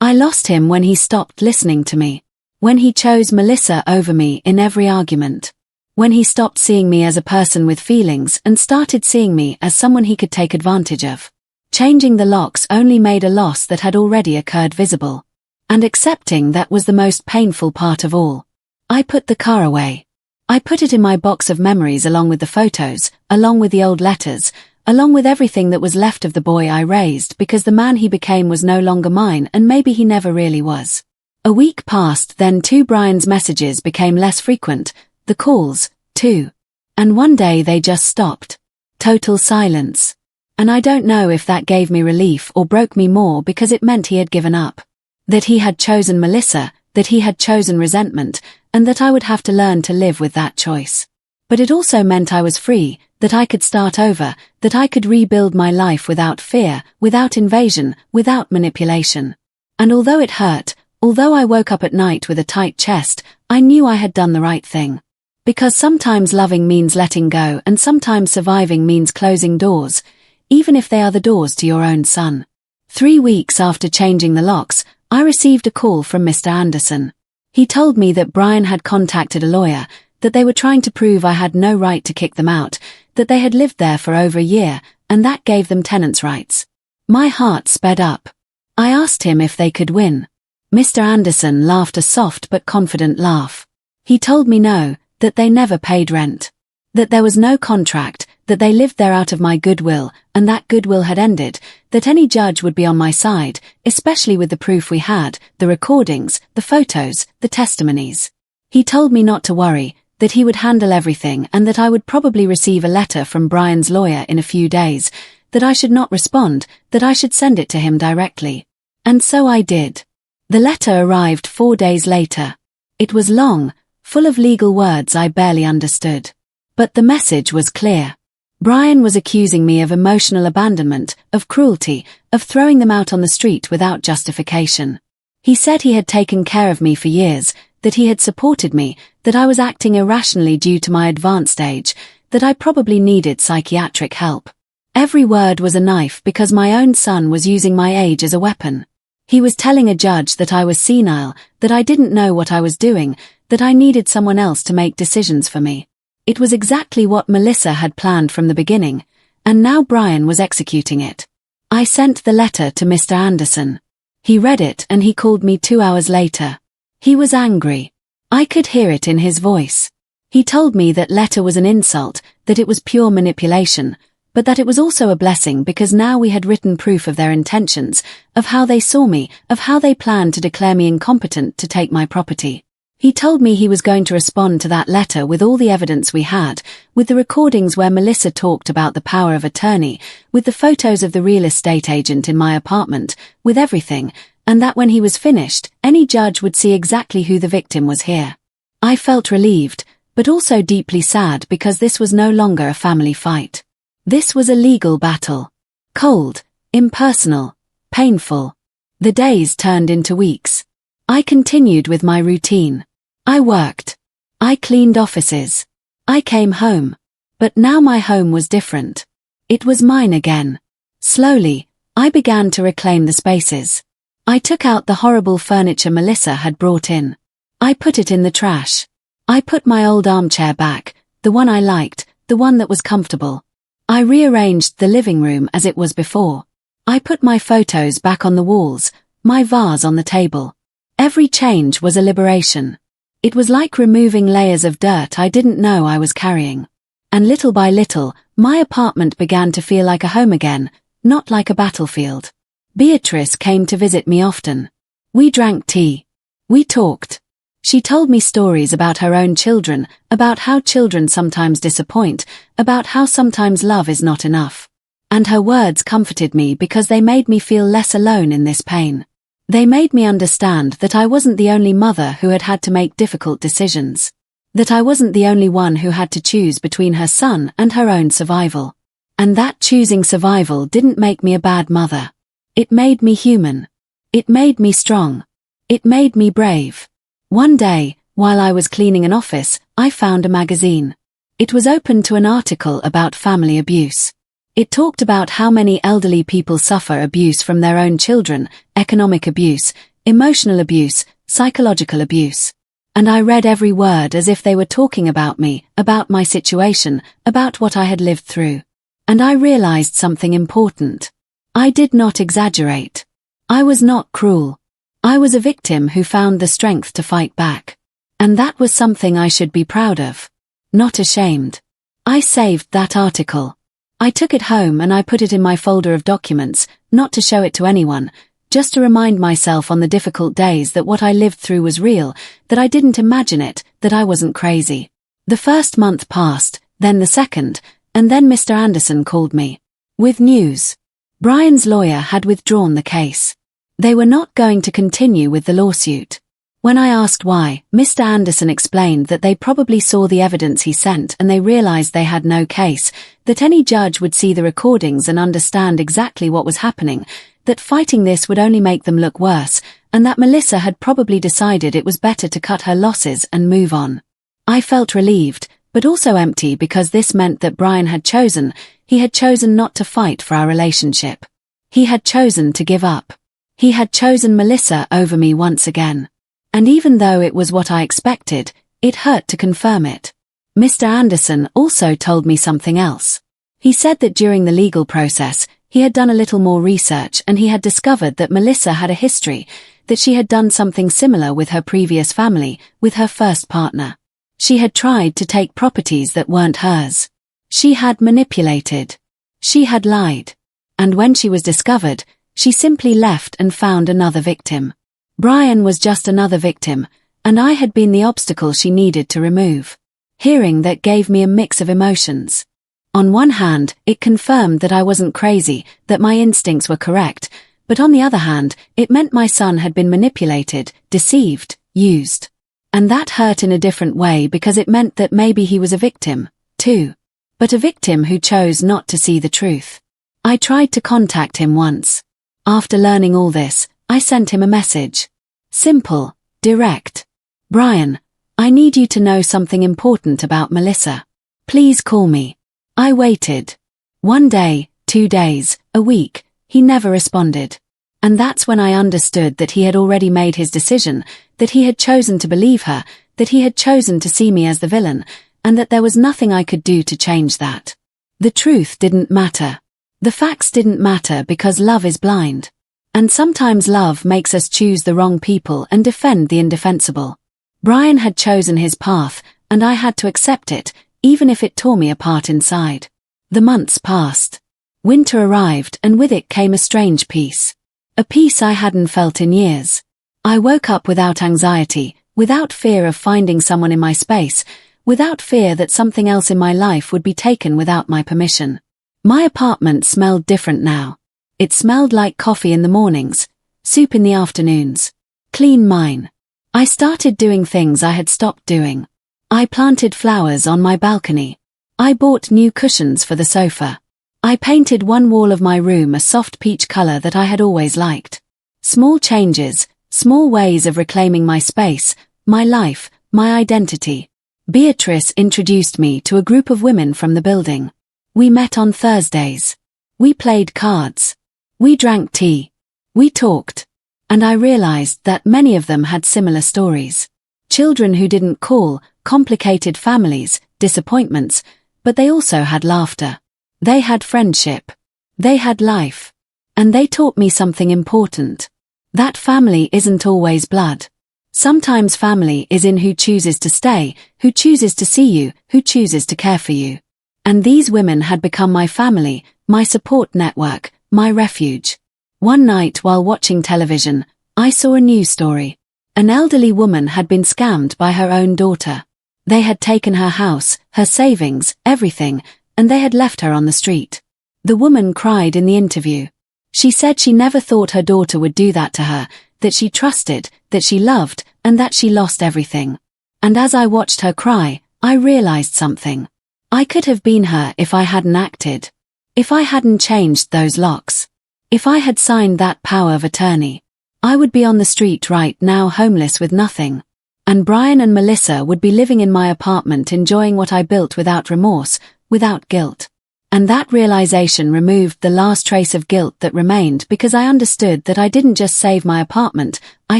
I lost him when he stopped listening to me. When he chose Melissa over me in every argument. When he stopped seeing me as a person with feelings and started seeing me as someone he could take advantage of. Changing the locks only made a loss that had already occurred visible. And accepting that was the most painful part of all. I put the car away. I put it in my box of memories along with the photos, along with the old letters, along with everything that was left of the boy I raised, because the man he became was no longer mine, and maybe he never really was. A week passed, then Brian's messages became less frequent, the calls, too. And one day they just stopped. Total silence. And I don't know if that gave me relief or broke me more, because it meant he had given up. That he had chosen Melissa, that he had chosen resentment, and that I would have to learn to live with that choice. But it also meant I was free, that I could start over, that I could rebuild my life without fear, without invasion, without manipulation. And although it hurt, although I woke up at night with a tight chest, I knew I had done the right thing. Because sometimes loving means letting go, and sometimes surviving means closing doors, even if they are the doors to your own son. 3 weeks after changing the locks, I received a call from Mr. Anderson. He told me that Brian had contacted a lawyer, that they were trying to prove I had no right to kick them out, that they had lived there for over a year, and that gave them tenants' rights. My heart sped up. I asked him if they could win. Mr. Anderson laughed a soft but confident laugh. He told me no, that they never paid rent. That there was no contract, that they lived there out of my goodwill, and that goodwill had ended, that any judge would be on my side, especially with the proof we had, the recordings, the photos, the testimonies. He told me not to worry, that he would handle everything and that I would probably receive a letter from Brian's lawyer in a few days, that I should not respond, that I should send it to him directly. And so I did. The letter arrived 4 days later. It was long, full of legal words I barely understood. But the message was clear. Brian was accusing me of emotional abandonment, of cruelty, of throwing them out on the street without justification. He said he had taken care of me for years, that he had supported me, that I was acting irrationally due to my advanced age, that I probably needed psychiatric help. Every word was a knife because my own son was using my age as a weapon. He was telling a judge that I was senile, that I didn't know what I was doing, that I needed someone else to make decisions for me. It was exactly what Melissa had planned from the beginning, and now Brian was executing it. I sent the letter to Mr. Anderson. He read it and he called me 2 hours later. He was angry. I could hear it in his voice. He told me that letter was an insult, that it was pure manipulation, but that it was also a blessing because now we had written proof of their intentions, of how they saw me, of how they planned to declare me incompetent to take my property. He told me he was going to respond to that letter with all the evidence we had, with the recordings where Melissa talked about the power of attorney, with the photos of the real estate agent in my apartment, with everything, and that when he was finished, any judge would see exactly who the victim was here. I felt relieved, but also deeply sad because this was no longer a family fight. This was a legal battle. Cold, impersonal, painful. The days turned into weeks. I continued with my routine. I worked. I cleaned offices. I came home. But now my home was different. It was mine again. Slowly, I began to reclaim the spaces. I took out the horrible furniture Melissa had brought in. I put it in the trash. I put my old armchair back, the one I liked, the one that was comfortable. I rearranged the living room as it was before. I put my photos back on the walls, my vase on the table. Every change was a liberation. It was like removing layers of dirt I didn't know I was carrying. And little by little, my apartment began to feel like a home again, not like a battlefield. Beatrice came to visit me often. We drank tea. We talked. She told me stories about her own children, about how children sometimes disappoint, about how sometimes love is not enough. And her words comforted me because they made me feel less alone in this pain. They made me understand that I wasn't the only mother who had to make difficult decisions. That I wasn't the only one who had to choose between her son and her own survival. And that choosing survival didn't make me a bad mother. It made me human. It made me strong. It made me brave. One day, while I was cleaning an office, I found a magazine. It was open to an article about family abuse. It talked about how many elderly people suffer abuse from their own children, economic abuse, emotional abuse, psychological abuse. And I read every word as if they were talking about me, about my situation, about what I had lived through. And I realized something important. I did not exaggerate. I was not cruel. I was a victim who found the strength to fight back. And that was something I should be proud of. Not ashamed. I saved that article. I took it home and I put it in my folder of documents, not to show it to anyone, just to remind myself on the difficult days that what I lived through was real, that I didn't imagine it, that I wasn't crazy. The first month passed, then the second, and then Mr. Anderson called me. With news. Brian's lawyer had withdrawn the case. They were not going to continue with the lawsuit. When I asked why, Mr. Anderson explained that they probably saw the evidence he sent and they realized they had no case, that any judge would see the recordings and understand exactly what was happening, that fighting this would only make them look worse, and that Melissa had probably decided it was better to cut her losses and move on. I felt relieved, but also empty because this meant that Brian had chosen, he had chosen not to fight for our relationship. He had chosen to give up. He had chosen Melissa over me once again. And even though it was what I expected, it hurt to confirm it. Mr. Anderson also told me something else. He said that during the legal process, he had done a little more research and he had discovered that Melissa had a history, that she had done something similar with her previous family, with her first partner. She had tried to take properties that weren't hers. She had manipulated. She had lied. And when she was discovered, she simply left and found another victim. Brian was just another victim, and I had been the obstacle she needed to remove. Hearing that gave me a mix of emotions. On one hand, it confirmed that I wasn't crazy, that my instincts were correct, but on the other hand, it meant my son had been manipulated, deceived, used. And that hurt in a different way because it meant that maybe he was a victim, too. But a victim who chose not to see the truth. I tried to contact him once. After learning all this, I sent him a message. Simple, direct. Brian, I need you to know something important about Melissa. Please call me. I waited. 1 day, 2 days, a week, he never responded. And that's when I understood that he had already made his decision, that he had chosen to believe her, that he had chosen to see me as the villain, and that there was nothing I could do to change that. The truth didn't matter. The facts didn't matter because love is blind. And sometimes love makes us choose the wrong people and defend the indefensible. Brian had chosen his path, and I had to accept it, even if it tore me apart inside. The months passed. Winter arrived, and with it came a strange peace. A peace I hadn't felt in years. I woke up without anxiety, without fear of finding someone in my space, without fear that something else in my life would be taken without my permission. My apartment smelled different now. It smelled like coffee in the mornings, soup in the afternoons. Clean mine. I started doing things I had stopped doing. I planted flowers on my balcony. I bought new cushions for the sofa. I painted one wall of my room a soft peach color that I had always liked. Small changes, small ways of reclaiming my space, my life, my identity. Beatrice introduced me to a group of women from the building. We met on Thursdays. We played cards. We drank tea. We talked. And I realized that many of them had similar stories. Children who didn't call, complicated families, disappointments, but they also had laughter. They had friendship. They had life. And they taught me something important. That family isn't always blood. Sometimes family is in who chooses to stay, who chooses to see you, who chooses to care for you. And these women had become my family, my support network, my refuge. One night while watching television, I saw a news story. An elderly woman had been scammed by her own daughter. They had taken her house, her savings, everything, and they had left her on the street. The woman cried in the interview. She said she never thought her daughter would do that to her, that she trusted, that she loved, and that she lost everything. And as I watched her cry, I realized something. I could have been her if I hadn't acted. If I hadn't changed those locks. If I had signed that power of attorney. I would be on the street right now homeless with nothing. And Brian and Melissa would be living in my apartment enjoying what I built without remorse, without guilt. And that realization removed the last trace of guilt that remained because I understood that I didn't just save my apartment, I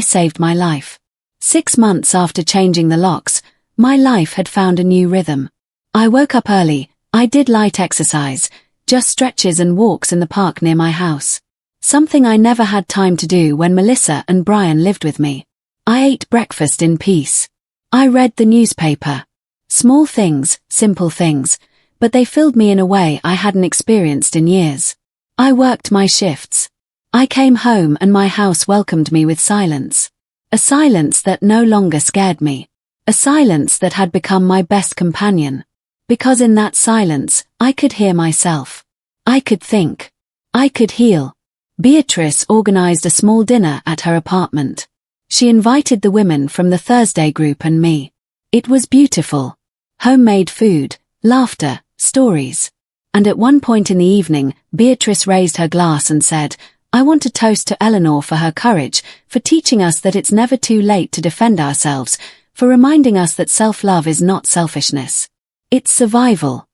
saved my life. 6 months after changing the locks, my life had found a new rhythm. I woke up early, I did light exercise, just stretches and walks in the park near my house. Something I never had time to do when Melissa and Brian lived with me. I ate breakfast in peace. I read the newspaper. Small things, simple things, but they filled me in a way I hadn't experienced in years. I worked my shifts. I came home and my house welcomed me with silence. A silence that no longer scared me. A silence that had become my best companion. Because in that silence, I could hear myself. I could think. I could heal. Beatrice organized a small dinner at her apartment. She invited the women from the Thursday group and me. It was beautiful. Homemade food, laughter, stories. And at one point in the evening, Beatrice raised her glass and said, "I want to toast to Eleanor for her courage, for teaching us that it's never too late to defend ourselves, for reminding us that self-love is not selfishness. It's survival."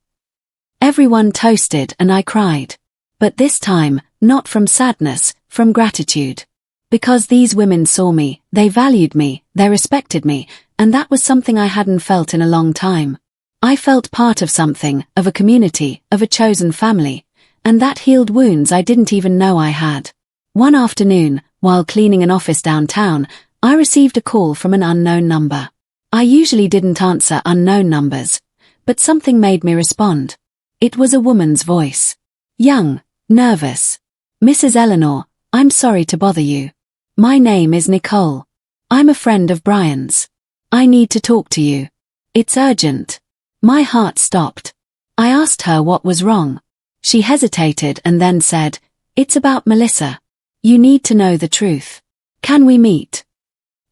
Everyone toasted and I cried. But this time, not from sadness, from gratitude. Because these women saw me, they valued me, they respected me, and that was something I hadn't felt in a long time. I felt part of something, of a community, of a chosen family, and that healed wounds I didn't even know I had. One afternoon, while cleaning an office downtown, I received a call from an unknown number. I usually didn't answer unknown numbers, but something made me respond. It was a woman's voice. Young, nervous. "Mrs. Eleanor, I'm sorry to bother you. My name is Nicole. I'm a friend of Brian's. I need to talk to you. It's urgent." My heart stopped. I asked her what was wrong. She hesitated and then said, "It's about Melissa. You need to know the truth. Can we meet?"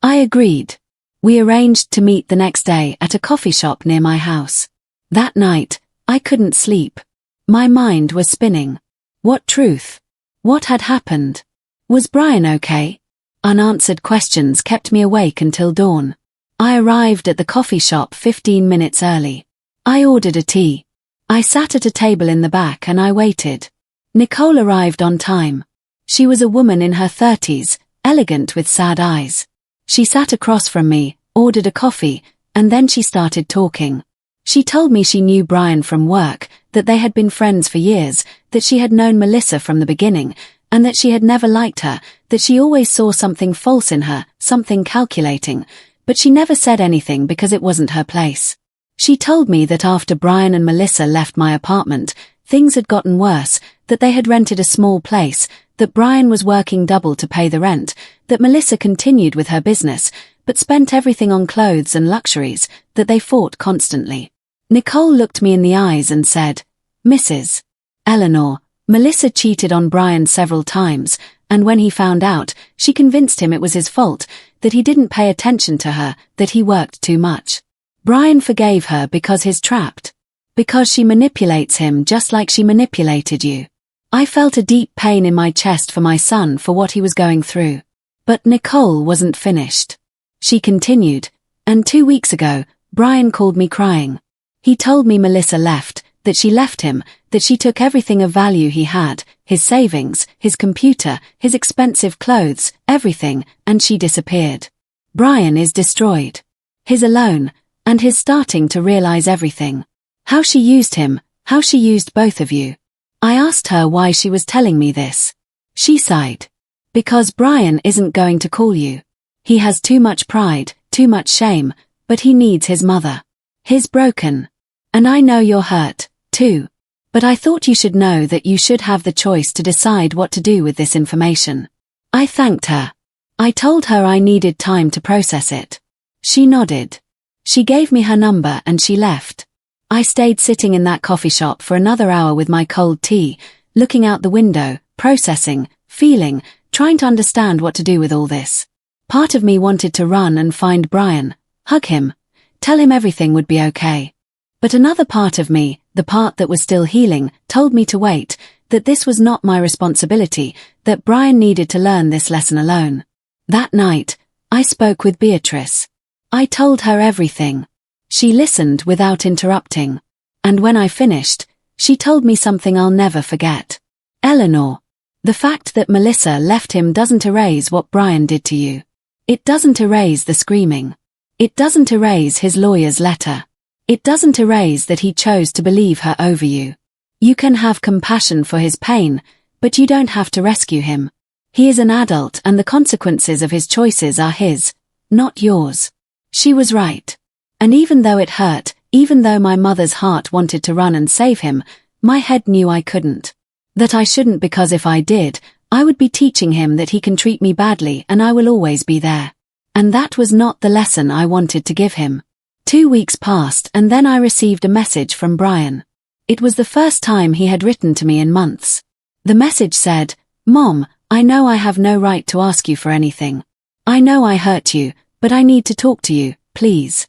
I agreed. We arranged to meet the next day at a coffee shop near my house. That night, I couldn't sleep. My mind was spinning. What truth? What had happened? Was Brian okay? Unanswered questions kept me awake until dawn. I arrived at the coffee shop 15 minutes early. I ordered a tea. I sat at a table in the back and I waited. Nicole arrived on time. She was a woman in her 30s, elegant with sad eyes. She sat across from me, ordered a coffee, and then she started talking. She told me she knew Brian from work, that they had been friends for years, that she had known Melissa from the beginning, and that she had never liked her, that she always saw something false in her, something calculating, but she never said anything because it wasn't her place. She told me that after Brian and Melissa left my apartment, things had gotten worse, that they had rented a small place, that Brian was working double to pay the rent, that Melissa continued with her business, but spent everything on clothes and luxuries, that they fought constantly. Nicole looked me in the eyes and said, "Mrs. Eleanor, Melissa cheated on Brian several times, and when he found out, she convinced him it was his fault, that he didn't pay attention to her, that he worked too much. Brian forgave her because he's trapped. Because she manipulates him just like she manipulated you." I felt a deep pain in my chest for my son for what he was going through. But Nicole wasn't finished. She continued, "And 2 weeks ago, Brian called me crying. He told me Melissa left, that she left him, that she took everything of value he had, his savings, his computer, his expensive clothes, everything, and she disappeared. Brian is destroyed. He's alone, and he's starting to realize everything. How she used him, how she used both of you." I asked her why she was telling me this. She sighed. "Because Brian isn't going to call you. He has too much pride, too much shame, but he needs his mother. He's broken. And I know you're hurt, too. But I thought you should know that you should have the choice to decide what to do with this information." I thanked her. I told her I needed time to process it. She nodded. She gave me her number and she left. I stayed sitting in that coffee shop for another hour with my cold tea, looking out the window, processing, feeling, trying to understand what to do with all this. Part of me wanted to run and find Brian, hug him, tell him everything would be okay. But another part of me, the part that was still healing, told me to wait, that this was not my responsibility, that Brian needed to learn this lesson alone. That night, I spoke with Beatrice. I told her everything. She listened without interrupting. And when I finished, she told me something I'll never forget. "Eleanor, the fact that Melissa left him doesn't erase what Brian did to you. It doesn't erase the screaming. It doesn't erase his lawyer's letter. It doesn't erase that he chose to believe her over you. You can have compassion for his pain, but you don't have to rescue him. He is an adult and the consequences of his choices are his, not yours." She was right. And even though it hurt, even though my mother's heart wanted to run and save him, my head knew I couldn't. That I shouldn't, because if I did, I would be teaching him that he can treat me badly and I will always be there. And that was not the lesson I wanted to give him. 2 weeks passed and then I received a message from Brian. It was the first time he had written to me in months. The message said, "Mom, I know I have no right to ask you for anything. I know I hurt you, but I need to talk to you, please."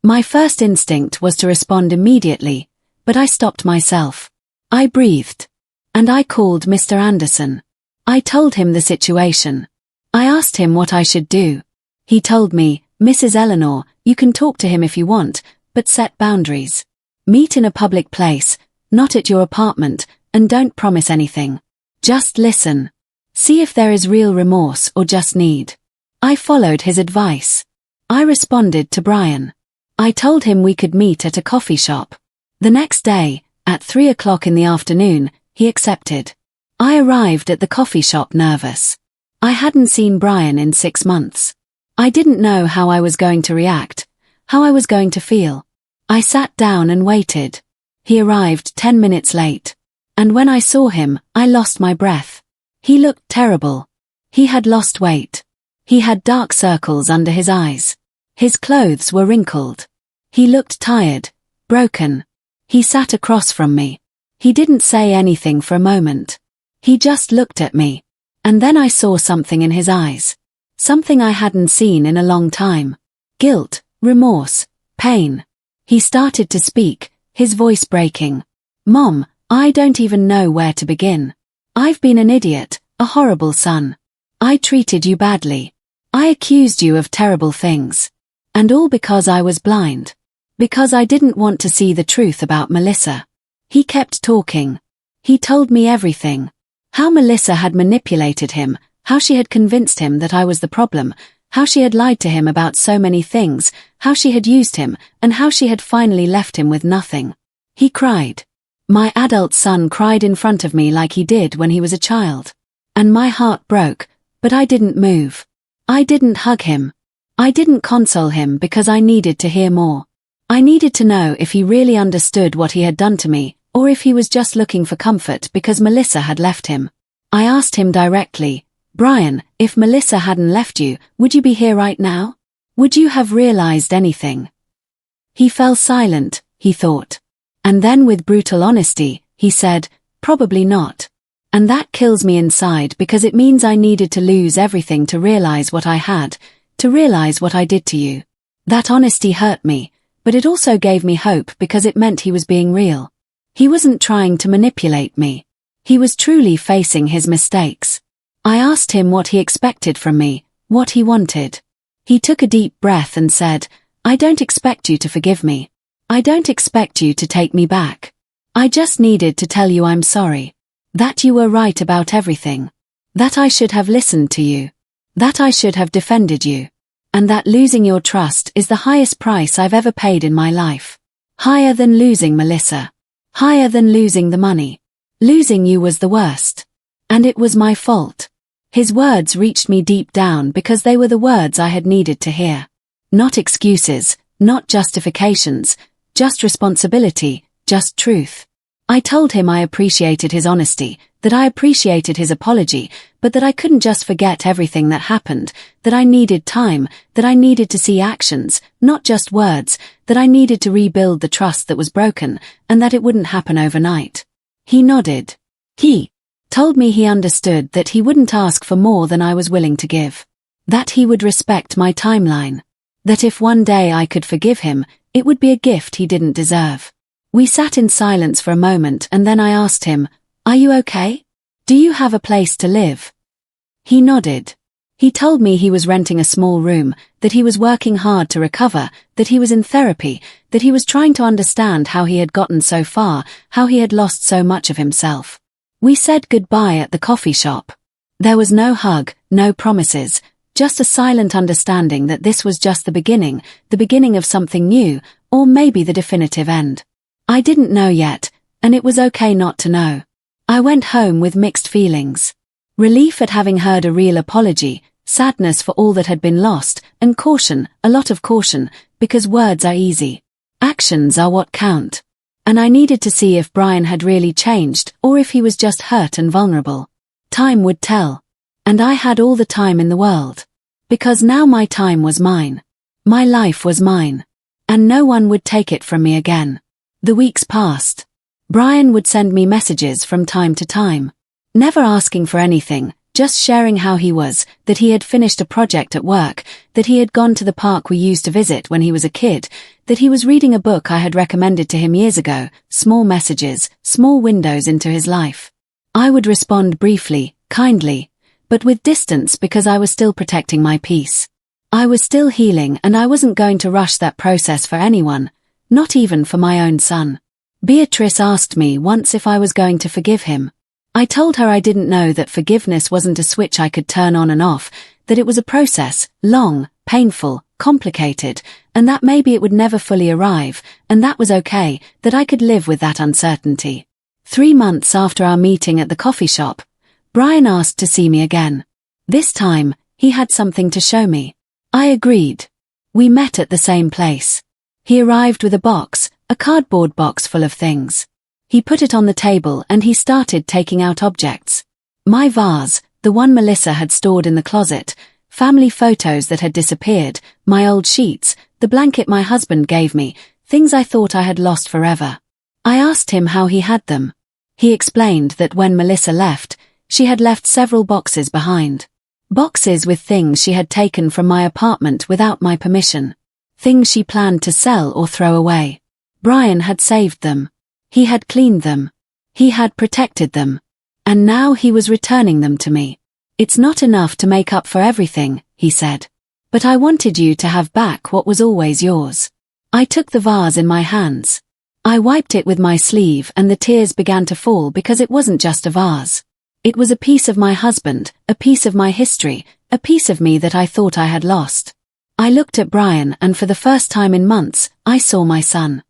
My first instinct was to respond immediately, but I stopped myself. I breathed. And I called Mr. Anderson. I told him the situation. I asked him what I should do. He told me, "Mrs. Eleanor, you can talk to him if you want, but set boundaries. Meet in a public place, not at your apartment, and don't promise anything. Just listen. See if there is real remorse or just need." I followed his advice. I responded to Brian. I told him we could meet at a coffee shop. The next day, at 3 o'clock in the afternoon, he accepted. I arrived at the coffee shop nervous. I hadn't seen Brian in 6 months. I didn't know how I was going to react, how I was going to feel. I sat down and waited. He arrived 10 minutes late. And when I saw him, I lost my breath. He looked terrible. He had lost weight. He had dark circles under his eyes. His clothes were wrinkled. He looked tired, Broken. He sat across from me. He didn't say anything for a moment. He just looked at me. And then I saw something in his eyes. Something I hadn't seen in a long time. Guilt, remorse, pain. He started to speak, his voice breaking. Mom, I don't even know where to begin. I've been an idiot, a horrible son. I treated you badly. I accused you of terrible things. And all because I was blind. Because I didn't want to see the truth about Melissa. He kept talking. He told me everything. How Melissa had manipulated him, how she had convinced him that I was the problem, how she had lied to him about so many things, how she had used him, and how she had finally left him with nothing. He cried. My adult son cried in front of me like he did when he was a child. And my heart broke, but I didn't move. I didn't hug him. I didn't console him because I needed to hear more. I needed to know if he really understood what he had done to me, or if he was just looking for comfort because Melissa had left him. I asked him directly, Brian, if Melissa hadn't left you, would you be here right now? Would you have realized anything? He fell silent, he thought. And then with brutal honesty, he said, probably not. And that kills me inside because it means I needed to lose everything to realize what I had, to realize what I did to you. That honesty hurt me, but it also gave me hope because it meant he was being real. He wasn't trying to manipulate me. He was truly facing his mistakes. I asked him what he expected from me, what he wanted. He took a deep breath and said, I don't expect you to forgive me. I don't expect you to take me back. I just needed to tell you I'm sorry. That you were right about everything. That I should have listened to you. That I should have defended you. And that losing your trust is the highest price I've ever paid in my life. Higher than losing Melissa. Higher than losing the money. Losing you was the worst. And it was my fault. His words reached me deep down because they were the words I had needed to hear. Not excuses, not justifications, just responsibility, just truth. I told him I appreciated his honesty, that I appreciated his apology, but that I couldn't just forget everything that happened, that I needed time, that I needed to see actions, not just words, that I needed to rebuild the trust that was broken, and that it wouldn't happen overnight. He nodded. He told me he understood that he wouldn't ask for more than I was willing to give. That he would respect my timeline. That if one day I could forgive him, it would be a gift he didn't deserve. We sat in silence for a moment and then I asked him, Are you okay? Do you have a place to live? He nodded. He told me he was renting a small room, that he was working hard to recover, that he was in therapy, that he was trying to understand how he had gotten so far, how he had lost so much of himself. We said goodbye at the coffee shop. There was no hug, no promises, just a silent understanding that this was just the beginning of something new, or maybe the definitive end. I didn't know yet, and it was okay not to know. I went home with mixed feelings. Relief at having heard a real apology, sadness for all that had been lost, and caution, a lot of caution, because words are easy. Actions are what count. And I needed to see if Brian had really changed, or if he was just hurt and vulnerable. Time would tell. And I had all the time in the world. Because now my time was mine. My life was mine. And no one would take it from me again. The weeks passed. Brian would send me messages from time to time. Never asking for anything, just sharing how he was, that he had finished a project at work, that he had gone to the park we used to visit when he was a kid, that he was reading a book I had recommended to him years ago, small messages, small windows into his life. I would respond briefly, kindly, but with distance because I was still protecting my peace. I was still healing and I wasn't going to rush that process for anyone, not even for my own son. Beatrice asked me once if I was going to forgive him. I told her I didn't know that forgiveness wasn't a switch I could turn on and off, that it was a process, long, painful, complicated, and that maybe it would never fully arrive, and that was okay, that I could live with that uncertainty. 3 months after our meeting at the coffee shop, Brian asked to see me again. This time, he had something to show me. I agreed. We met at the same place. He arrived with a cardboard box full of things. He put it on the table and he started taking out objects. My vase, the one Melissa had stored in the closet, family photos that had disappeared, my old sheets, the blanket my husband gave me, things I thought I had lost forever. I asked him how he had them. He explained that when Melissa left, she had left several boxes behind. Boxes with things she had taken from my apartment without my permission. Things she planned to sell or throw away. Brian had saved them. He had cleaned them. He had protected them. And now he was returning them to me. It's not enough to make up for everything, he said. But I wanted you to have back what was always yours. I took the vase in my hands. I wiped it with my sleeve and the tears began to fall because it wasn't just a vase. It was a piece of my husband, a piece of my history, a piece of me that I thought I had lost. I looked at Brian and for the first time in months, I saw my son.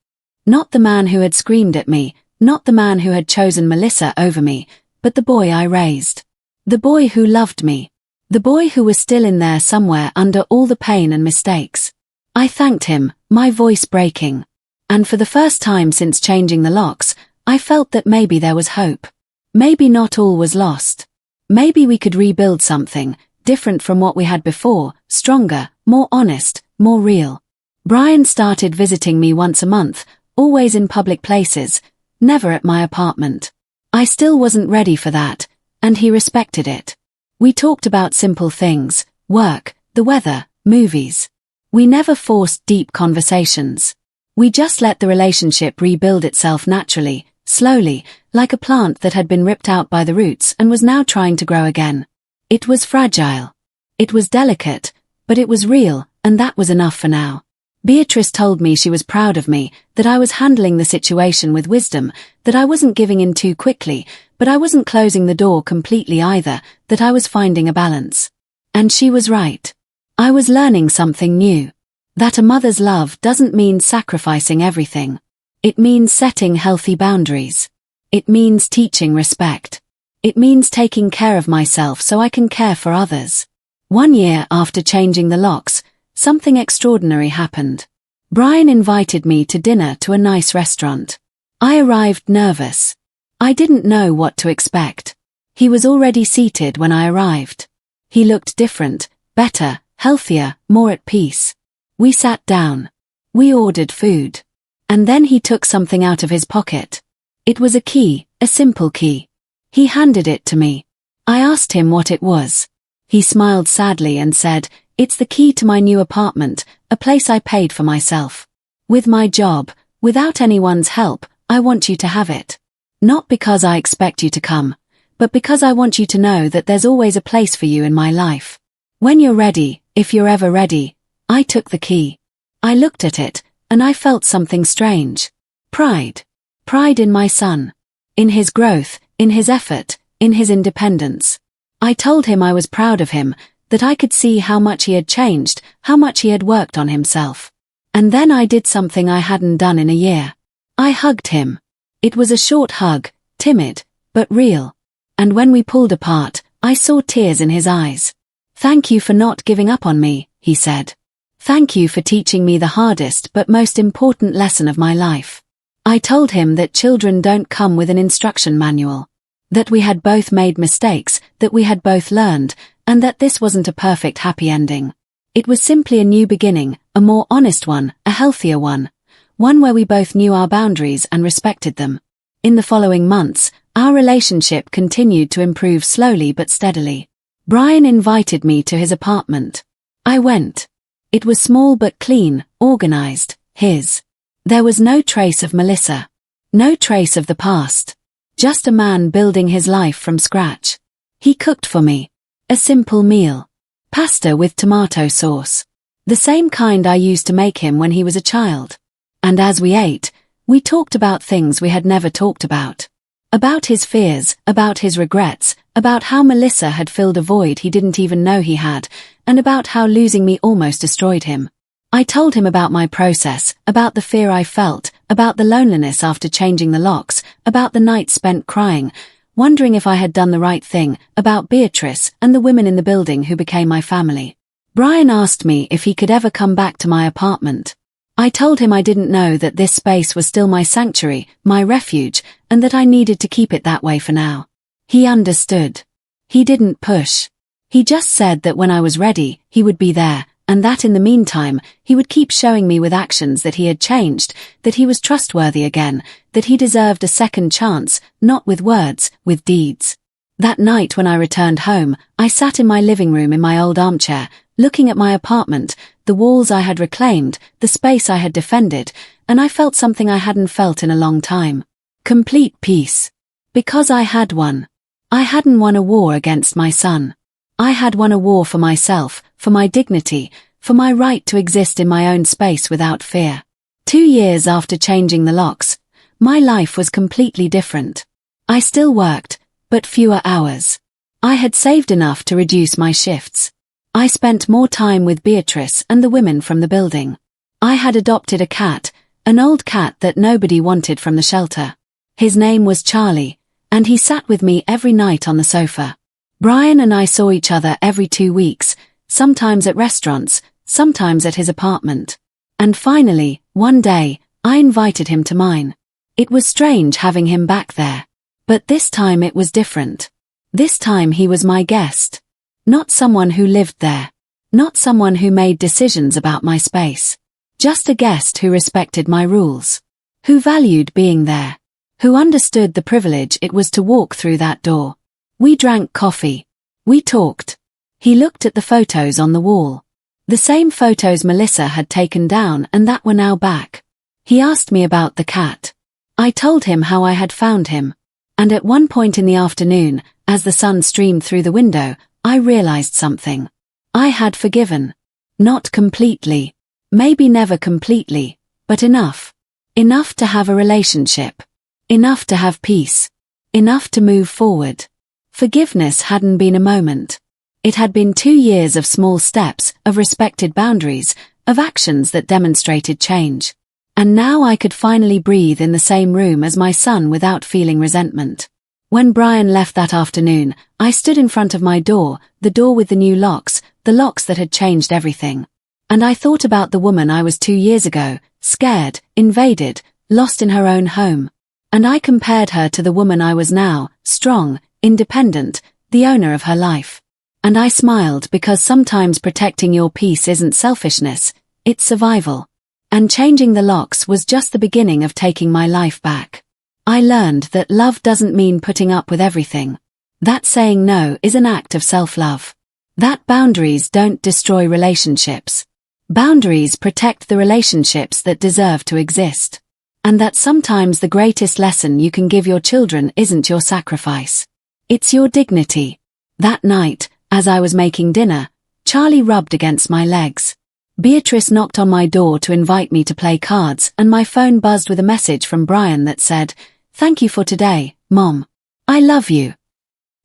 Not the man who had screamed at me, not the man who had chosen Melissa over me, but the boy I raised. The boy who loved me. The boy who was still in there somewhere under all the pain and mistakes. I thanked him, my voice breaking. And for the first time since changing the locks, I felt that maybe there was hope. Maybe not all was lost. Maybe we could rebuild something, different from what we had before, stronger, more honest, more real. Brian started visiting me once a month, always in public places, never at my apartment. I still wasn't ready for that, and he respected it. We talked about simple things, work, the weather, movies. We never forced deep conversations. We just let the relationship rebuild itself naturally, slowly, like a plant that had been ripped out by the roots and was now trying to grow again. It was fragile. It was delicate, but it was real, and that was enough for now. Beatrice told me she was proud of me, that I was handling the situation with wisdom, that I wasn't giving in too quickly, but I wasn't closing the door completely either, that I was finding a balance. And she was right. I was learning something new. That a mother's love doesn't mean sacrificing everything. It means setting healthy boundaries. It means teaching respect. It means taking care of myself so I can care for others. 1 year after changing the locks, something extraordinary happened. Brian invited me to dinner to a nice restaurant. I arrived nervous. I didn't know what to expect. He was already seated when I arrived. He looked different, better, healthier, more at peace. We sat down. We ordered food. And then he took something out of his pocket. It was a key, a simple key. He handed it to me. I asked him what it was. He smiled sadly and said, "It's the key to my new apartment, a place I paid for myself. With my job, without anyone's help, I want you to have it. Not because I expect you to come, but because I want you to know that there's always a place for you in my life. When you're ready, if you're ever ready." I took the key. I looked at it, and I felt something strange. Pride. Pride in my son. In his growth, in his effort, in his independence. I told him I was proud of him, that I could see how much he had changed, how much he had worked on himself. And then I did something I hadn't done in a year. I hugged him. It was a short hug, timid, but real. And when we pulled apart, I saw tears in his eyes. "Thank you for not giving up on me," he said. "Thank you for teaching me the hardest but most important lesson of my life." I told him that children don't come with an instruction manual. That we had both made mistakes, that we had both learned, and that this wasn't a perfect happy ending. It was simply a new beginning, a more honest one, a healthier one where we both knew our boundaries and respected them. In the following months, our relationship continued to improve slowly but steadily. Brian invited me to his apartment. I went. It was small but clean, organized, his. There was no trace of Melissa. No trace of the past. Just a man building his life from scratch. He cooked for me. A simple meal. Pasta with tomato sauce. The same kind I used to make him when he was a child. And as we ate, we talked about things we had never talked about. About his fears, about his regrets, about how Melissa had filled a void he didn't even know he had, and about how losing me almost destroyed him. I told him about my process, about the fear I felt, about the loneliness after changing the locks, about the nights spent crying, wondering if I had done the right thing, about Beatrice and the women in the building who became my family. Brian asked me if he could ever come back to my apartment. I told him I didn't know that this space was still my sanctuary, my refuge, and that I needed to keep it that way for now. He understood. He didn't push. He just said that when I was ready, he would be there, and that in the meantime, he would keep showing me with actions that he had changed, that he was trustworthy again, that he deserved a second chance, not with words, with deeds. That night when I returned home, I sat in my living room in my old armchair, looking at my apartment, the walls I had reclaimed, the space I had defended, and I felt something I hadn't felt in a long time. Complete peace. Because I had won. I hadn't won a war against my son. I had won a war for myself, for my dignity, for my right to exist in my own space without fear. 2 years after changing the locks, my life was completely different. I still worked, but fewer hours. I had saved enough to reduce my shifts. I spent more time with Beatrice and the women from the building. I had adopted a cat, an old cat that nobody wanted from the shelter. His name was Charlie, and he sat with me every night on the sofa. Brian and I saw each other every 2 weeks, sometimes at restaurants, sometimes at his apartment. And finally, one day, I invited him to mine. It was strange having him back there. But this time it was different. This time he was my guest. Not someone who lived there. Not someone who made decisions about my space. Just a guest who respected my rules. Who valued being there. Who understood the privilege it was to walk through that door. We drank coffee. We talked. He looked at the photos on the wall. The same photos Melissa had taken down and that were now back. He asked me about the cat. I told him how I had found him. And at one point in the afternoon, as the sun streamed through the window, I realized something. I had forgiven. Not completely. Maybe never completely, but enough. Enough to have a relationship. Enough to have peace. Enough to move forward. Forgiveness hadn't been a moment. It had been 2 years of small steps, of respected boundaries, of actions that demonstrated change. And now I could finally breathe in the same room as my son without feeling resentment. When Brian left that afternoon, I stood in front of my door, the door with the new locks, the locks that had changed everything. And I thought about the woman I was 2 years ago, scared, invaded, lost in her own home. And I compared her to the woman I was now, strong, independent, the owner of her life. And I smiled because sometimes protecting your peace isn't selfishness, it's survival. And changing the locks was just the beginning of taking my life back. I learned that love doesn't mean putting up with everything. That saying no is an act of self-love. That boundaries don't destroy relationships. Boundaries protect the relationships that deserve to exist. And that sometimes the greatest lesson you can give your children isn't your sacrifice. It's your dignity. That night, as I was making dinner, Charlie rubbed against my legs. Beatrice knocked on my door to invite me to play cards and my phone buzzed with a message from Brian that said, "Thank you for today, Mom. I love you."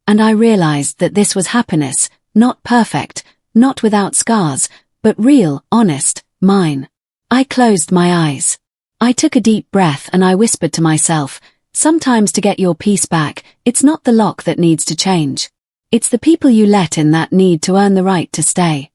And I realized that this was happiness, not perfect, not without scars, but real, honest, mine. I closed my eyes. I took a deep breath and I whispered to myself, sometimes to get your peace back, it's not the lock that needs to change. It's the people you let in that need to earn the right to stay.